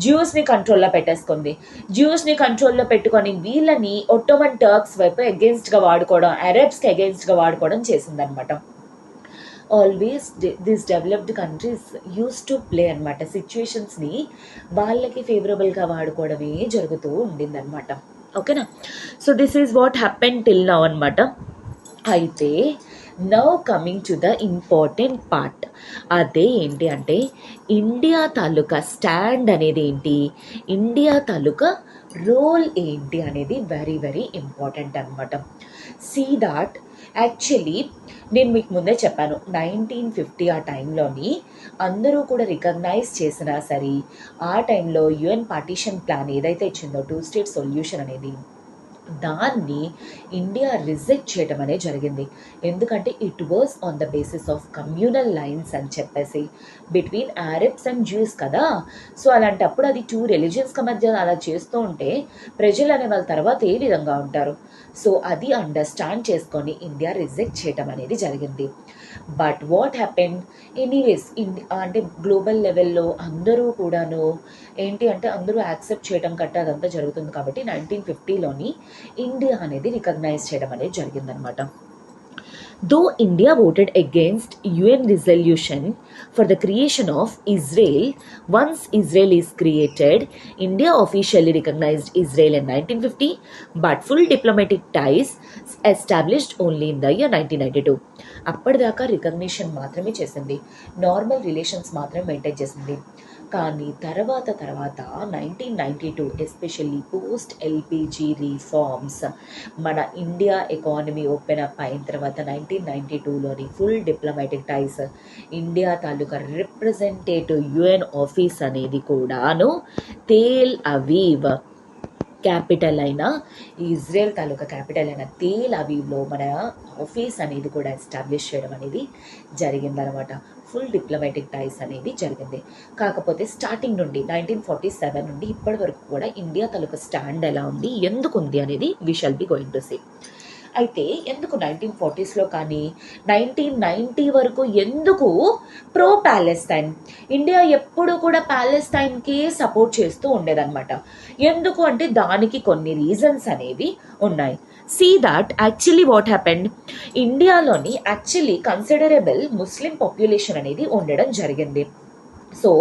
[SPEAKER 1] జ్యూస్ని కంట్రోల్లో పెట్టేసుకుంది. జ్యూస్ని కంట్రోల్లో పెట్టుకొని వీళ్ళని ఒట్టోమన్ టర్క్స్ వైపు అగెయిన్స్ట్గా వాడుకోవడం, అరబ్స్కి అగెయిన్స్ట్గా వాడుకోవడం చేసిందనమాట. Always this developed countries use to play అనమాట, సిచ్యువేషన్స్ని వాళ్ళకి ఫేవరబుల్గా వాడుకోవడమే జరుగుతూ ఉండిందనమాట. ఓకేనా. So this is what happen till now అనమాట. అయితే now coming to the important part. అదే ఏంటి అంటే ఇండియా తాలూకా స్టాండ్ అనేది ఏంటి, ఇండియా తాలూకా రోల్ ఏంటి అనేది వెరీ వెరీ ఇంపార్టెంట్ అనమాట. సీ దాట్ యాక్చువల్లీ నేను మీకు ముందే చెప్పాను 1950 ఆ టైంలోని అందరూ కూడా రికగ్నైజ్ చేసినా సరే ఆ టైంలో యుఎన్ పార్టీషన్ ప్లాన్ ఏదైతే ఇచ్చిందో 2 స్టేట్ సొల్యూషన్ అనేది దాన్ని ఇండియా రిజెక్ట్ చేయడం అనేది జరిగింది. ఎందుకంటే it was on the basis of communal lines అని చెప్పేసి బిట్వీన్ అరబ్స్ అండ్ జ్యూస్ కదా. సో అలాంటప్పుడు అది 2 రిలీజియన్స్కి మధ్య అలా చేస్తూ ఉంటే ప్రజలు అనే వాళ్ళ తర్వాత ఏ విధంగా ఉంటారు. సో అది అండర్స్టాండ్ చేసుకొని ఇండియా రిజెక్ట్ చేయడం అనేది జరిగింది. బట్ వాట్ హ్యాపెన్ ఎనీవేస్ అంటే గ్లోబల్ లెవెల్లో అందరూ కూడాను ఏంటి అంటే అందరూ యాక్సెప్ట్ చేయడం కట్ట అదంతా జరుగుతుంది కాబట్టి 1950లోని ఇండియా అనేది రికగ్నైజ్ చేయడం అనేది జరిగిందనమాట. Though India voted against UN resolution for the creation of Israel, once Israel is created, India officially recognized Israel in 1950, but full diplomatic ties established only in the year 1992. అప్పటిదాకా రికగ్నిషన్ మాత్రమే చేసింది, నార్మల్ రిలేషన్స్ మాత్రమే మెయింటైన్ చేసింది. కానీ తర్వాత 1992 ఎస్పెషల్లీ పోస్ట్ ఎల్పిజి రీఫార్మ్స్ మన ఇండియా ఎకానమీ ఓపెన్ అప్ అయిన తర్వాత 1992లోని ఫుల్ డిప్లొమాటిక్ టైస్ ఇండియా తాలూకా రిప్రజెంటేటివ్ యుఎన్ ఆఫీస్ అనేది కూడాను తేల్ అవీవ్ క్యాపిటల్ అయిన ఇజ్రాయెల్ తాలూకా క్యాపిటల్ అయిన తేల్ అవీవ్లో మన ఆఫీస్ అనేది కూడా ఎస్టాబ్లిష్ చేయడం అనేది జరిగిందనమాట. ఫుల్ డిప్లొమాటిక్ టైస్ అనేది జరిగింది. కాకపోతే స్టార్టింగ్ నుండి 1947 నుండి ఇప్పటి వరకు కూడా ఇండియా తాలూకా స్టాండ్ ఎలా ఉంది, ఎందుకు ఉంది అనేది we shall be going to see. అయితే ఎందుకు 1940స్లో కానీ 1990 వరకు ఎందుకు ప్రో ప్యాలెస్తైన్ ఇండియా ఎప్పుడు కూడా ప్యాలెస్తైన్కి సపోర్ట్ చేస్తూ ఉండేదన్నమాట. ఎందుకు అంటే దానికి కొన్ని రీజన్స్ అనేవి ఉన్నాయి. See that actually what happened, ఇండియాలోని యాక్చువల్లీ కన్సిడరబుల్ ముస్లిం పాపులేషన్ అనేది ఉండడం జరిగింది. సో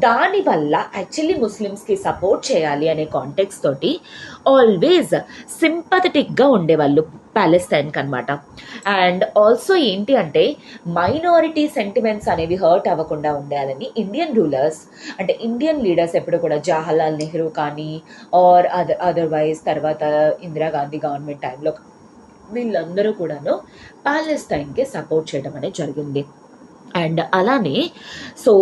[SPEAKER 1] దానివల్ల యాక్చువల్లీ ముస్లిమ్స్కి సపోర్ట్ చేయాలి అనే కాంటెక్స్ట్ తోటి ఆల్వేస్ సింపథెటిక్గా ఉండేవాళ్ళు ప్యాలెస్తైన్కి అనమాట. అండ్ ఆల్సో ఏంటి అంటే మైనారిటీ సెంటిమెంట్స్ అనేవి హర్ట్ అవ్వకుండా ఉండాలని ఇండియన్ రూలర్స్ అంటే ఇండియన్ లీడర్స్ ఎప్పుడు కూడా జవహర్లాల్ నెహ్రూ కానీ ఆర్ అదర్వైజ్ తర్వాత ఇందిరాగాంధీ గవర్నమెంట్ టైంలో వీళ్ళందరూ కూడాను ప్యాలెస్తైన్కి సపోర్ట్ చేయడం అనేది జరిగింది. అండ్ అలానే సో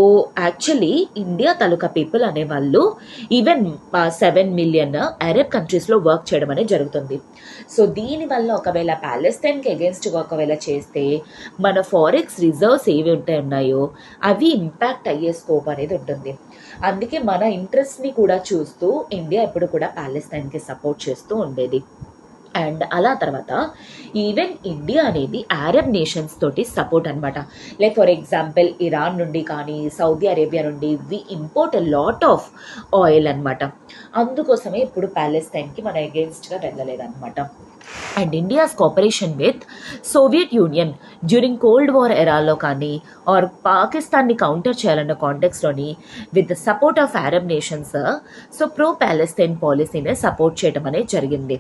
[SPEAKER 1] యాక్చువల్లీ ఇండియా తాలూకా పీపుల్ అనేవాళ్ళు ఈవెన్ 7 మిలియన్ అరబ్ కంట్రీస్లో వర్క్ చేయడం అనేది జరుగుతుంది. సో దీనివల్ల ఒకవేళ ప్యాలెస్తైన్కి అగేన్స్ట్గా ఒకవేళ చేస్తే మన ఫారెక్స్ రిజర్వ్స్ ఏవి ఉన్నాయో అవి ఇంపాక్ట్ అయ్యే స్కోప్ అనేది ఉంటుంది. అందుకే మన ఇంట్రెస్ట్ని కూడా చూస్తూ ఇండియా ఎప్పుడు కూడా ప్యాలెస్తైన్కి సపోర్ట్ చేస్తూ ఉండేది. అండ్ అలా తర్వాత ఈవెన్ ఇండియా అనేది అరబ్ నేషన్స్ తోటి సపోర్ట్ అనమాట. లైక్ ఫర్ ఎగ్జాంపుల్ ఇరాన్ నుండి కానీ సౌదీ అరేబియా నుండి we import lot of oil అనమాట. అందుకోసమే ఇప్పుడు ప్యాలెస్తైన్కి మన అగేన్స్ట్గా వెళ్ళలేదన్నమాట. And India's cooperation with Soviet Union during Cold War ఎరాలో కానీ ఆర్ పాకిస్తాన్ని కౌంటర్ చేయాలన్న కాంటెక్స్లోని with the support of Arab nations so pro Palestine పాలసీనే సపోర్ట్ చేయడం అనేది జరిగింది.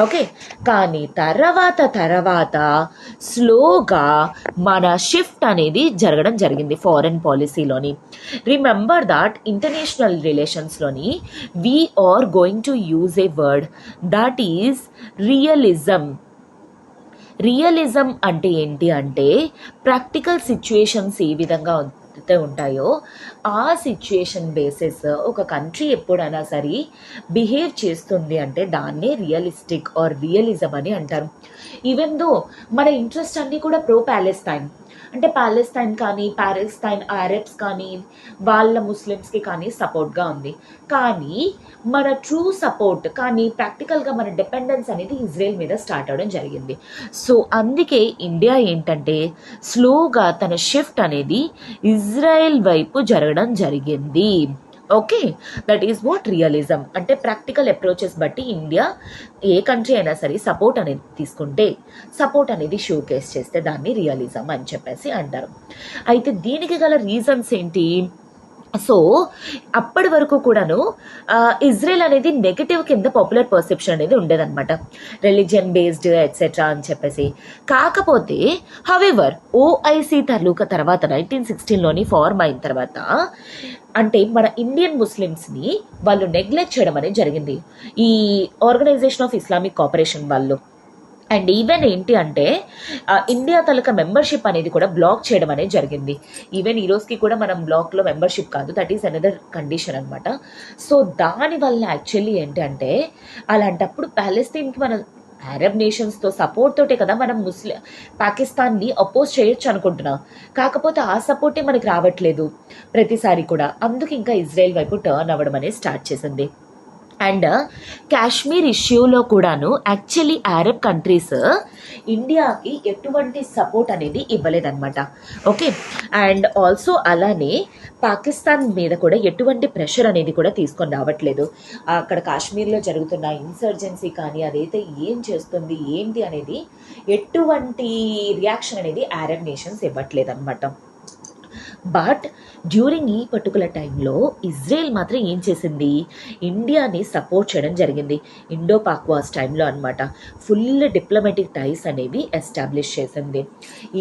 [SPEAKER 1] ఓకే, కానీ తర్వాత స్లోగా మన షిఫ్ట్ అనేది జరగడం జరిగింది ఫారెన్ పాలసీలోని. రిమెంబర్ దట్ ఇంటర్నేషనల్ రిలేషన్స్లోని we are going to use a word that is realism. Realism అంటే ఏంటి అంటే ప్రాక్టికల్ సిచ్యుయేషన్స్ ఏ విధంగా ఉంటాయో ఆ సిచ్యుయేషన్ బేసిస్ ఒక కంట్రీ ఎప్పుడైనా సరే బిహేవ్ చేస్తుంది అంటే దాన్నే రియలిస్టిక్ ఆర్ రియలిజం అని అంటారు. ఈవెన్ దో మన ఇంట్రెస్ట్ అన్నీ కూడా ప్రో ప్యాలెస్తైన్ అంటే ప్యాలెస్తైన్ కానీ ప్యాలెస్తైన్ అరబ్స్ కానీ వాళ్ళ ముస్లిమ్స్కి కానీ సపోర్ట్గా ఉంది. కానీ మన ట్రూ సపోర్ట్ కానీ ప్రాక్టికల్గా మన డిపెండెన్స్ అనేది ఇజ్రాయెల్ మీద స్టార్ట్ అవడం జరిగింది. సో అందుకే ఇండియా ఏంటంటే స్లోగా తన షిఫ్ట్ అనేది ఇజ్రాయెల్ వైపు జరగడం జరిగింది. Okay, that is what realism అంటే ప్రాక్టికల్ అప్రోచెస్ బట్టి ఇండియా ఏ కంట్రీ అయినా సరే సపోర్ట్ అనేది తీసుకుంటే సపోర్ట్ అనేది షో కేస్ చేస్తే దాన్ని రియలిజం అని చెప్పేసి అంటారు. అయితే దీనికి గల రీజన్స్ ఏంటి? సో అప్పటి వరకు కూడాను ఇజ్రాయెల్ అనేది నెగటివ్ కింద పాపులర్ పర్సెప్షన్ అనేది ఉండేదన్నమాట, రిలీజియన్ బేస్డ్ ఎట్సెట్రా అని చెప్పేసి. కాకపోతే హవెవర్ ఓఐసి తర్వాత 1916లోని ఫార్మ్ అయిన తర్వాత అంటే మన ఇండియన్ ముస్లిమ్స్ని వాళ్ళు నెగ్లెక్ట్ చేయడం అనేది జరిగింది ఈ ఆర్గనైజేషన్ ఆఫ్ ఇస్లామిక్ కోఆపరేషన్ వాళ్ళు.
[SPEAKER 2] అండ్ ఈవెన్ ఏంటి అంటే ఇండియా తాలూకా మెంబర్షిప్ అనేది కూడా బ్లాక్ చేయడం అనేది జరిగింది. ఈవెన్ ఈ రోజుకి కూడా మనం బ్లాక్లో మెంబర్షిప్ కాదు, దట్ ఈస్ అనదర్ కండిషన్ అనమాట. సో దానివల్ల యాక్చువల్లీ ఏంటి అంటే అలాంటప్పుడు ప్యాలెస్తీన్కి మనం అరబ్ నేషన్స్తో సపోర్ట్ తోటే కదా మనం పాకిస్తాన్ని అపోజ్ చేయొచ్చు అనుకుంటున్నాం. కాకపోతే ఆ సపోర్టే మనకి రావట్లేదు ప్రతిసారి కూడా. అందుకు ఇంకా ఇజ్రాయెల్ వైపు టర్న్ అవ్వడం అనేది స్టార్ట్ చేసింది. అండ్ కాశ్మీర్ ఇష్యూలో కూడాను యాక్చువల్లీ అరబ్ కంట్రీస్ ఇండియాకి ఎటువంటి సపోర్ట్ అనేది ఇవ్వలేదన్నమాట. ఓకే, అండ్ ఆల్సో అలానే పాకిస్తాన్ మీద కూడా ఎటువంటి ప్రెషర్ అనేది కూడా తీసుకొని రావట్లేదు. అక్కడ కాశ్మీర్లో జరుగుతున్న ఇన్సర్జెన్సీ కానీ అదైతే ఏం చేస్తుంది ఏంటి అనేది ఎటువంటి రియాక్షన్ అనేది అరబ్ నేషన్స్ ఇవ్వట్లేదు అనమాట. బట్ డ్యూరింగ్ ఈ పర్టికులర్ టైంలో ఇజ్రాయెల్ మాత్రం ఏం చేసింది, ఇండియాని సపోర్ట్ చేయడం జరిగింది. ఇండో పాక్ వార్స్ టైంలో అనమాట ఫుల్ డిప్లొమాటిక్ టైస్ అనేవి ఎస్టాబ్లిష్ చేసింది.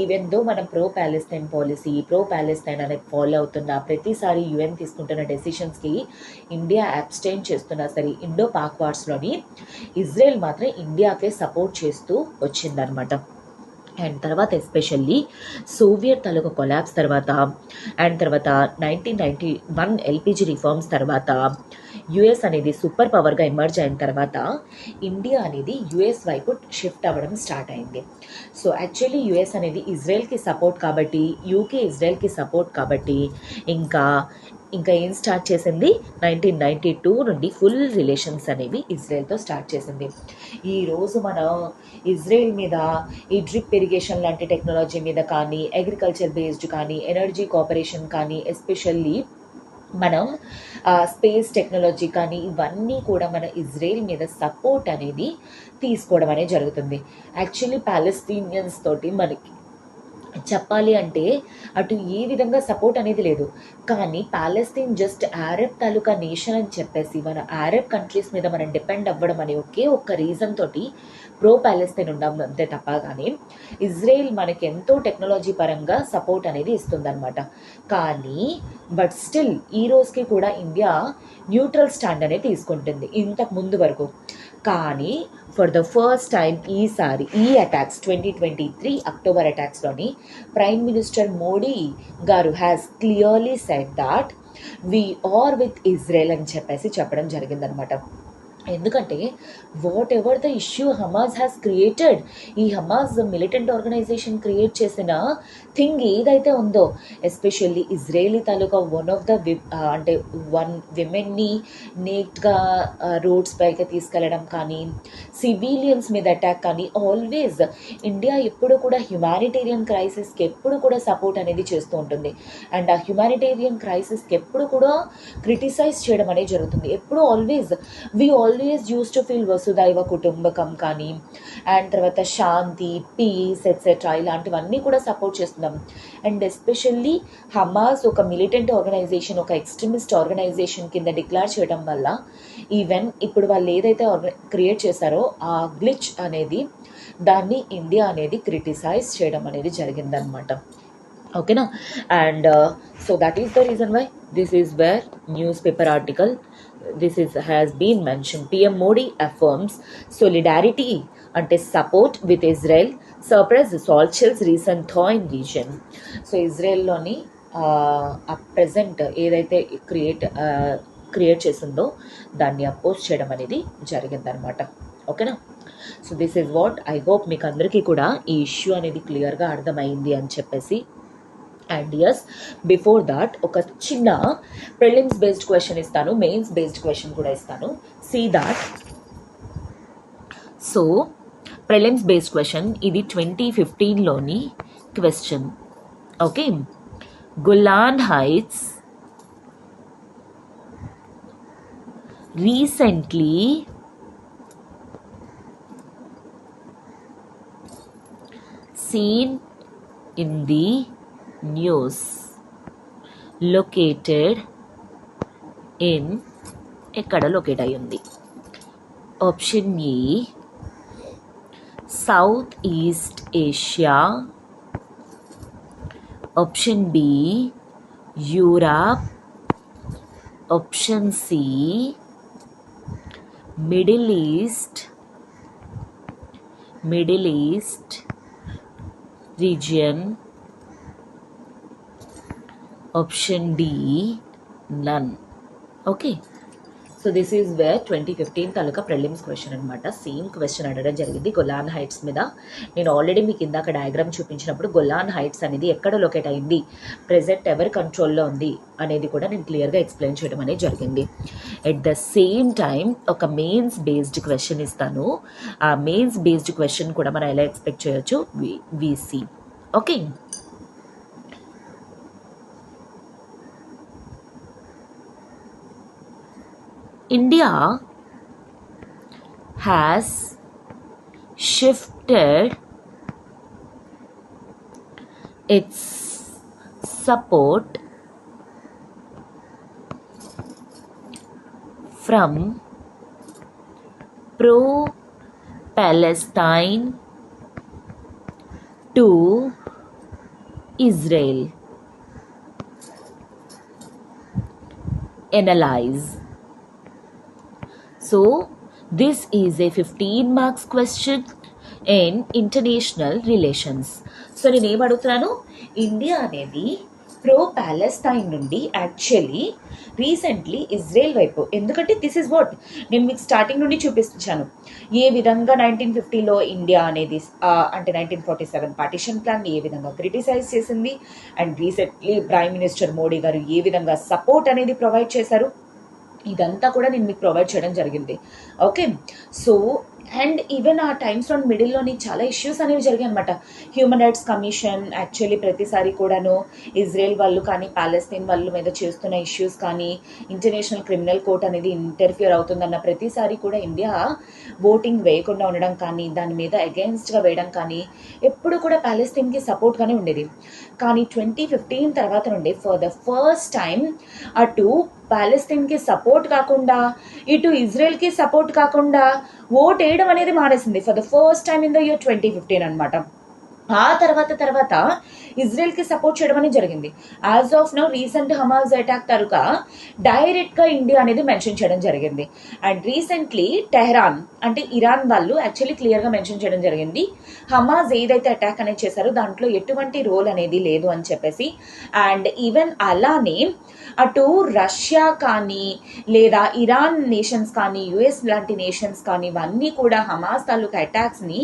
[SPEAKER 2] ఈవెన్ దో మనం pro Palestine policy, pro Palestine అనేది ఫాలో అవుతున్న ప్రతిసారి యుఎన్ తీసుకుంటున్న డెసిషన్స్కి ఇండియా అబ్స్టైన్ చేస్తున్నా సరే, ఇండో పాక్ వార్స్లోని ఇజ్రాయెల్ మాత్రం ఇండియాకే సపోర్ట్ చేస్తూ వచ్చిందనమాట. అండ్ తర్వాత ఎస్పెషల్లీ సోవియట్ తాలూకా కొలాబ్స్ తర్వాత అండ్ తర్వాత 1991 ఎల్పిజి రిఫార్మ్స్ తర్వాత యుఎస్ అనేది సూపర్ పవర్గా ఎమర్జ్ అయిన తర్వాత ఇండియా అనేది యుఎస్ వైపు షిఫ్ట్ అవ్వడం స్టార్ట్ అయింది. సో యాక్చువల్లీ యుఎస్ అనేది ఇజ్రాయెల్కి సపోర్ట్ కాబట్టి, యూకే ఇజ్రాయెల్కి సపోర్ట్ కాబట్టి ఇంకా ఏం స్టార్ట్ చేసింది, 1992 నుండి ఫుల్ రిలేషన్స్ అనేవి ఇజ్రాయెల్తో స్టార్ట్ చేసింది. ఈరోజు మనం ఇజ్రాయెల్ మీద ఈ డ్రిప్ ఇరిగేషన్ లాంటి టెక్నాలజీ మీద కానీ, అగ్రికల్చర్ బేస్డ్ కానీ, ఎనర్జీ కోఆపరేషన్ కానీ, ఎస్పెషల్లీ మనం స్పేస్ టెక్నాలజీ కానీ ఇవన్నీ కూడా మన ఇజ్రాయెల్ మీద సపోర్ట్ అనేది తీసుకోవడం అనేది జరుగుతుంది. యాక్చువల్లీ ప్యాలెస్తీనియన్స్ తోటి మనకి చెప్పాలి అంటే అటు ఏ విధంగా సపోర్ట్ అనేది లేదు. కానీ ప్యాలెస్తీన్ జస్ట్ అరబ్ తాలూకా నేషన్ అని చెప్పేసి మన అరబ్ కంట్రీస్ మీద మనం డిపెండ్ అవ్వడం అనే ఒక్క రీజన్ తోటి ప్రో ప్యాలెస్తైన్ ఉండం అంతే తప్ప. కానీ ఇజ్రాయెల్ మనకి ఎంతో టెక్నాలజీ పరంగా సపోర్ట్ అనేది ఇస్తుందన్నమాట. కానీ బట్ స్టిల్ ఈ రోజుకి కూడా ఇండియా న్యూట్రల్ స్టాండ్ అనేది తీసుకుంటుంది ఇంతకు ముందు వరకు. కానీ ఫర్ ద ఫస్ట్ టైం ఈసారి ఈ అటాక్స్ 2023 అక్టోబర్ అటాక్స్లోని ప్రైమ్ మినిస్టర్ మోడీ గారు has clearly said that we are with Israel అని చెప్పేసి చెప్పడం జరిగిందనమాట. ఎందుకంటే whatever the issue Hamas has created, ఈ హమాస్ మిలిటెంట్ ఆర్గనైజేషన్ క్రియేట్ చేసిన థింగ్ ఏదైతే ఉందో, ఎస్పెషల్లీ ఇజ్రాయేలీ తాలూకా వన్ విమెన్ని నేక్ట్గా రోడ్స్ పైకి తీసుకెళ్ళడం కానీ, సివిలియన్స్ మీద అటాక్ కానీ, ఆల్వేస్ ఇండియా ఎప్పుడు కూడా హ్యుమానిటేరియన్ క్రైసిస్కి ఎప్పుడు కూడా సపోర్ట్ అనేది చేస్తూ ఉంటుంది. అండ్ ఆ హ్యుమానిటేరియన్ క్రైసిస్కి ఎప్పుడు కూడా క్రిటిసైజ్ చేయడం అనేది జరుగుతుంది. ఎప్పుడు ఆల్వేస్ యూస్ టు ఫీల్ వసుదైవ కుటుంబకం కానీ, అండ్ తర్వాత శాంతి, పీస్ ఎట్సెట్రా ఇలాంటివన్నీ కూడా సపోర్ట్ చేస్తున్నాం. అండ్ ఎస్పెషల్లీ హమాస్ ఒక మిలిటెంట్ ఆర్గనైజేషన్, ఒక ఎక్స్ట్రీమిస్ట్ ఆర్గనైజేషన్ కింద డిక్లేర్ చేయడం వల్ల ఈవెన్ ఇప్పుడు వాళ్ళు ఏదైతే క్రియేట్ చేశారో ఆ గ్లిచ్ అనేది దాన్ని ఇండియా అనేది క్రిటిసైజ్ చేయడం అనేది జరిగిందనమాట. ఓకేనా. And so that is the reason why this is where newspaper article has been mentioned. PM Modi affirms solidarity అంటే support with Israel, surprise salt shells recent thaw in region. So ఇజ్రాయెల్లోని ప్రజెంట్ ఏదైతే క్రియేట్ చేసిందో దాన్ని అపోజ్ చేయడం అనేది జరిగిందనమాట. ఓకేనా. So this is what I hope మీకు అందరికీ కూడా ఈ ఇష్యూ అనేది క్లియర్గా అర్థమైంది అని చెప్పేసి. అండ్ ఎస్, బిఫోర్ దాట్ ఒక చిన్న ప్రిలిమ్స్ బేస్డ్ క్వశ్చన్ ఇస్తాను, మెయిన్స్ బేస్డ్ క్వశ్చన్ కూడా ఇస్తాను. See that. So prelims based question ఇది 2015లోని క్వశ్చన్. Okay. Golan heights recently seen in the news located in ఎక్కడ లొకేట్ అయి ఉంది? Option A south east Asia, option B Europe, option C middle east, middle east region. Option D none. Okay, so this is where 2015 తాలూకా ప్రిలిమ్స్ క్వశ్చన్ అనమాట. సేమ్ క్వశ్చన్ అడగడం జరిగింది గొలాన్ హైట్స్ మీద. నేను ఆల్రెడీ మీకు ఇందాక డయాగ్రామ్ చూపించినప్పుడు గొలాన్ హైట్స్ అనేది ఎక్కడ లొకేట్ అయింది, ప్రెజెంట్ ఎవరి కంట్రోల్లో ఉంది అనేది కూడా నేను క్లియర్గా ఎక్స్ప్లెయిన్ చేయడం అనేది జరిగింది. ఎట్ ద సేమ్ టైం ఒక మెయిన్స్ బేస్డ్ క్వశ్చన్ ఇస్తాను. ఆ మెయిన్స్ బేస్డ్ క్వశ్చన్ కూడా మనం ఎలా ఎక్స్పెక్ట్ చేయొచ్చు, VC. Okay, India has shifted its support from pro-Palestine to Israel. Analyze. So, this is a 15 marks question in international relations. So నేను ఏం అడుగుతున్నాను, ఇండియా అనేది ప్రో ప్యాలెస్తైన్ నుండి యాక్చువల్లీ రీసెంట్లీ ఇజ్రాయెల్ వైపు, ఎందుకంటే దిస్ ఇస్ వాట్ నేను మీకు స్టార్టింగ్ నుండి చూపించాను ఏ విధంగా 1950లో ఇండియా అనేది అంటే 1947 పార్టిషన్ ప్లాన్ ఏ విధంగా క్రిటిసైజ్ చేసింది, and recently prime minister Modi గారు ఏ విధంగా సపోర్ట్ అనేది ప్రొవైడ్ చేశారు, ఇదంతా కూడా నేను మీకు ప్రొవైడ్ చేయడం జరిగింది. ఓకే, సో అండ్ ఈవెన్ ఆ టైమ్స్లో మిడిల్లోని చాలా ఇష్యూస్ అనేవి జరిగాయి అనమాట. హ్యూమన్ రైట్స్ కమిషన్ యాక్చువల్లీ ప్రతిసారి కూడాను ఇజ్రాయెల్ వాళ్ళు కానీ పాలెస్తీన్ వాళ్ళ మీద చేస్తున్న ఇష్యూస్ కానీ, ఇంటర్నేషనల్ క్రిమినల్ కోర్ట్ అనేది ఇంటర్ఫియర్ అవుతుందన్న ప్రతిసారి కూడా ఇండియా ఓటింగ్ వేయకుండా ఉండడం కానీ, దాని మీద అగెయిన్స్ట్గా వేయడం కానీ, ఎప్పుడు కూడా పాలెస్తీన్కి సపోర్ట్గానే ఉండేది. కానీ 2015 తర్వాత నుండి ఫర్ ద ఫస్ట్ టైం అటు పాలెస్తీన్కి సపోర్ట్ కాకుండా ఇటు ఇజ్రాయెల్కి సపోర్ట్ కాకుండా ఓట్ వేయడం అనేది మానేసింది for the first time in the year 2015 అనమాట. ఆ తర్వాత ఇజ్రాయెల్కి సపోర్ట్ చేయడం అనేది జరిగింది. As of now recent Hamas attack తరుక డైరెక్ట్గా ఇండియా అనేది మెన్షన్ చేయడం జరిగింది. అండ్ రీసెంట్లీ టెహ్రాన్ అంటే ఇరాన్ వాళ్ళు యాక్చువల్లీ క్లియర్గా మెన్షన్ చేయడం జరిగింది, హమాస్ ఏదైతే అటాక్ అనేది చేశారో దాంట్లో ఎటువంటి రోల్ అనేది లేదు అని చెప్పేసి. అండ్ ఈవెన్ అలానే అటు రష్యా కానీ లేదా ఇరాన్ నేషన్స్ కానీ యుఎస్ లాంటి నేషన్స్ కానీ ఇవన్నీ కూడా హమాస్ తాలూకా అటాక్స్ని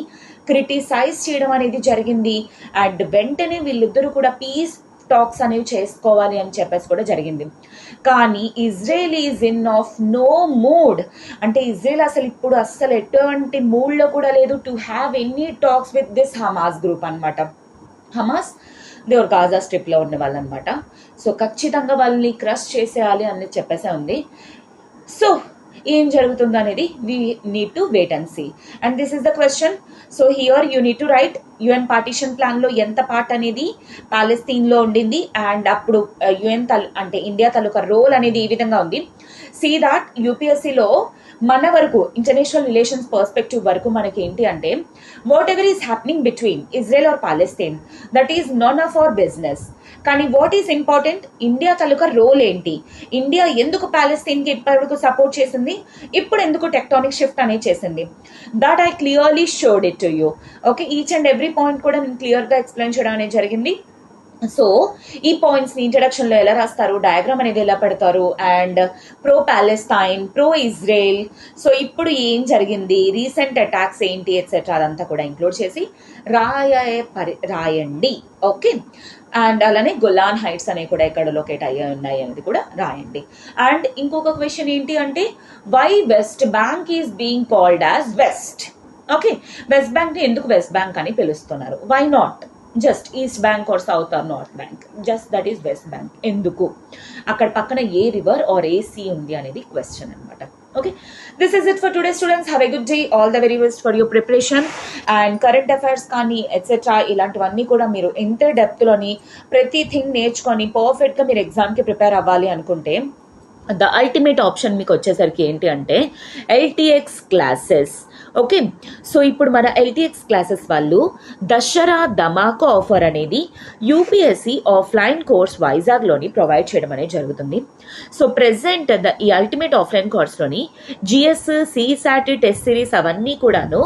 [SPEAKER 2] క్రిటిసైజ్ చేయడం అనేది జరిగింది. అండ్ వెంటనే వీళ్ళిద్దరూ కూడా పీస్ టాక్స్ అనేవి చేసుకోవాలి అని చెప్పేసి కూడా జరిగింది. కానీ Israel is in of no mood, అంటే ఇజ్రాయెల్ అసలు ఇప్పుడు అస్సలు ఎటువంటి మూడ్లో కూడా లేదు to have any talks with this Hamas group అనమాట. హమాస్ దేవర్ గాజా స్ట్రిప్లో ఉన్న వాళ్ళు అనమాట. సో ఖచ్చితంగా వాళ్ళని క్రష్ చేసేయాలి అని చెప్పేసే ఉంది. సో ఏం జరుగుతుందో అనేది we need to wait and see. And this is the question. So here you need to write UN partition ప్లాన్లో ఎంత పార్ట్ అనేది పాలెస్తీన్లో ఉండింది, అండ్ అప్పుడు యుఎన్ అంటే ఇండియా తాలూకా రోల్ అనేది ఈ విధంగా ఉంది. సీ దాట్ యూపీఎస్సీలో మన వరకు ఇంటర్నేషనల్ రిలేషన్స్ పర్స్పెక్టివ్ వరకు మనకి ఏంటి అంటే whatever is happening between Israel or Palestine that is none of our business. కానీ వాట్ ఈస్ ఇంపార్టెంట్, ఇండియా తాలూకా రోల్ ఏంటి, ఇండియా ఎందుకు పాలెస్తీన్కి ఇప్పటివరకు సపోర్ట్ చేసింది, ఇప్పుడు ఎందుకు టెక్టానిక్ షిఫ్ట్ అనేది చేసింది, that I clearly showed it to you. Okay, each and every point కూడా నేను క్లియర్గా ఎక్స్ప్లెయిన్ చేయడం అనేది జరిగింది. సో ఈ పాయింట్స్ని ఇంట్రడక్షన్లో ఎలా రాస్తారు, డయాగ్రామ్ అనేది ఎలా పెడతారు, and pro Palestine, pro Israel, so ఇప్పుడు ఏం జరిగింది, రీసెంట్ అటాక్స్ ఏంటి ఎట్సెట్రా అదంతా కూడా ఇంక్లూడ్ చేసి రాయండి. ఓకే, అండ్ అలానే గొలాన్ హైట్స్ అనేవి కూడా ఎక్కడ లొకేట్ అయ్యి ఉన్నాయి అనేది కూడా రాయండి. అండ్ ఇంకొక క్వశ్చన్ ఏంటి అంటే why West Bank is being called as west. Okay, west బ్యాంక్ని ఎందుకు వెస్ట్ బ్యాంక్ అని పిలుస్తున్నారు, why not just east bank or south or north bank, just that is West Bank ఎందుకు, అక్కడ పక్కన a river or a sea ఉంది అనేది క్వశ్చన్ అనమాట. Okay, this is it for today students. Have a good day, all the very best for your preparation. And current affairs కానీ ఎట్సెట్రా ఇలాంటివన్నీ కూడా మీరు ఎంత డెప్త్లోని ప్రతి థింగ్ నేర్చుకొని పర్ఫెక్ట్గా మీరు ఎగ్జామ్కి ప్రిపేర్ అవ్వాలి అనుకుంటే ద అల్టిమేట్ ఆప్షన్ మీకు వచ్చేసరికి ఏంటి అంటే ఎల్టీఎక్స్ క్లాసెస్. ఓకే, సో ఇప్పుడు మన ఎల్టీఎక్స్ క్లాసెస్ వాళ్ళు దసరా ధమాకా ఆఫర్ అనేది యూపీఎస్సీ ఆఫ్లైన్ కోర్స్ వైజాగ్లోని ప్రొవైడ్ చేయడం అనేది జరుగుతుంది. సో ప్రెసెంట్ ఈ అల్టిమేట్ ఆఫ్లైన్ కోర్స్లోని జిఎస్, సిసాట్, టెస్ట్ సిరీస్ అవన్నీ కూడాను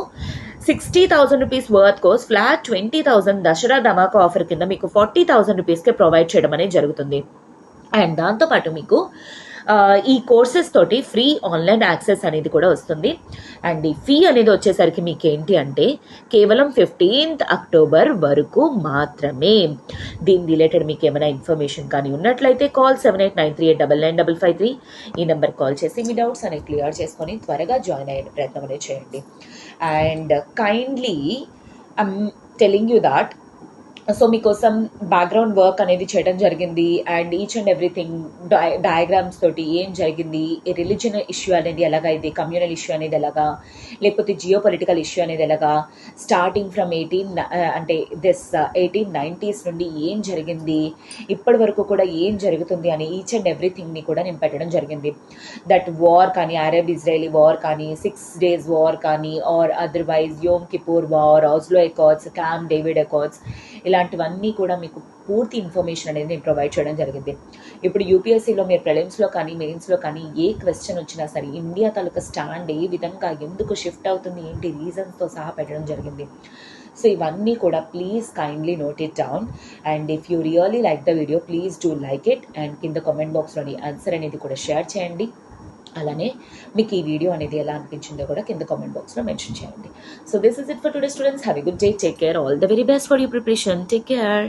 [SPEAKER 2] 60,000 rupees worth course flat 20,000 Dasara Dhamaka offer కింద మీకు 40,000 రూపీస్కే ప్రొవైడ్ చేయడం అనేది జరుగుతుంది. అండ్ దాంతోపాటు మీకు ఈ కోర్సెస్ తోటి ఫ్రీ ఆన్లైన్ యాక్సెస్ అనేది కూడా వస్తుంది. అండ్ ఈ ఫీ అనేది వచ్చేసరికి మీకు ఏంటి అంటే కేవలం 15th అక్టోబర్ వరకు మాత్రమే. దీని రిలేటెడ్ మీకు ఏమైనా ఇన్ఫర్మేషన్ కానీ ఉన్నట్లయితే కాల్ 7893899553 ఈ నెంబర్ కాల్ చేసి మీ డౌట్స్ అనేవి క్లియర్ చేసుకొని త్వరగా జాయిన్ అయ్యే ప్రయత్నం అనేది చేయండి. And kindly I'm telling you that so మీకోసం బ్యాక్గ్రౌండ్ వర్క్ అనేది చేయడం జరిగింది. And each and everything diagrams తోటి ఏం జరిగింది, రిలీజియన్ ఇష్యూ అనేది ఎలాగా, ఇది కమ్యూనల్ ఇష్యూ అనేది ఎలాగా, లేకపోతే జియో పొలిటికల్ ఇష్యూ అనేది ఎలాగా, స్టార్టింగ్ ఫ్రమ్ 1890s నుండి ఏం జరిగింది, ఇప్పటి వరకు కూడా ఏం జరుగుతుంది అని ఈచ్ అండ్ ఎవ్రీథింగ్ని కూడా నేను పెట్టడం జరిగింది. దట్ వార్ కానీ, అరబ్ ఇజ్రాయలీ వార్ కానీ, 6 days వార్ కానీ, or otherwise Yom Kippur war, Oslo Accords, Camp David Accords, ఇలాంటివన్నీ కూడా మీకు పూర్తి ఇన్ఫర్మేషన్ అనేది నేను ప్రొవైడ్ చేయడం జరిగింది. ఇప్పుడు యూపీఎస్సీలో మీరు ప్రిలిమ్స్లో కానీ మెయిన్స్లో కానీ ఏ క్వశ్చన్ వచ్చినా సరే ఇండియా తాలూకా స్టాండ్ ఏ విధంగా ఎందుకు షిఫ్ట్ అవుతుంది ఏంటి రీజన్స్తో సహా పెట్టడం జరిగింది. సో ఇవన్నీ కూడా please kindly note it down. And if you really like the video please do like it. And కింద కామెంట్ బాక్స్లోని ఆన్సర్ అనేది కూడా షేర్ చేయండి. అలానే మీకు ఈ వీడియో అనేది ఎలా అనిపించిందో కూడా కింద కామెంట్ బాక్స్లో మెన్షన్ చేయండి. So this is it for today students. Have a good day. Take care. All the very best for your preparation. Take care.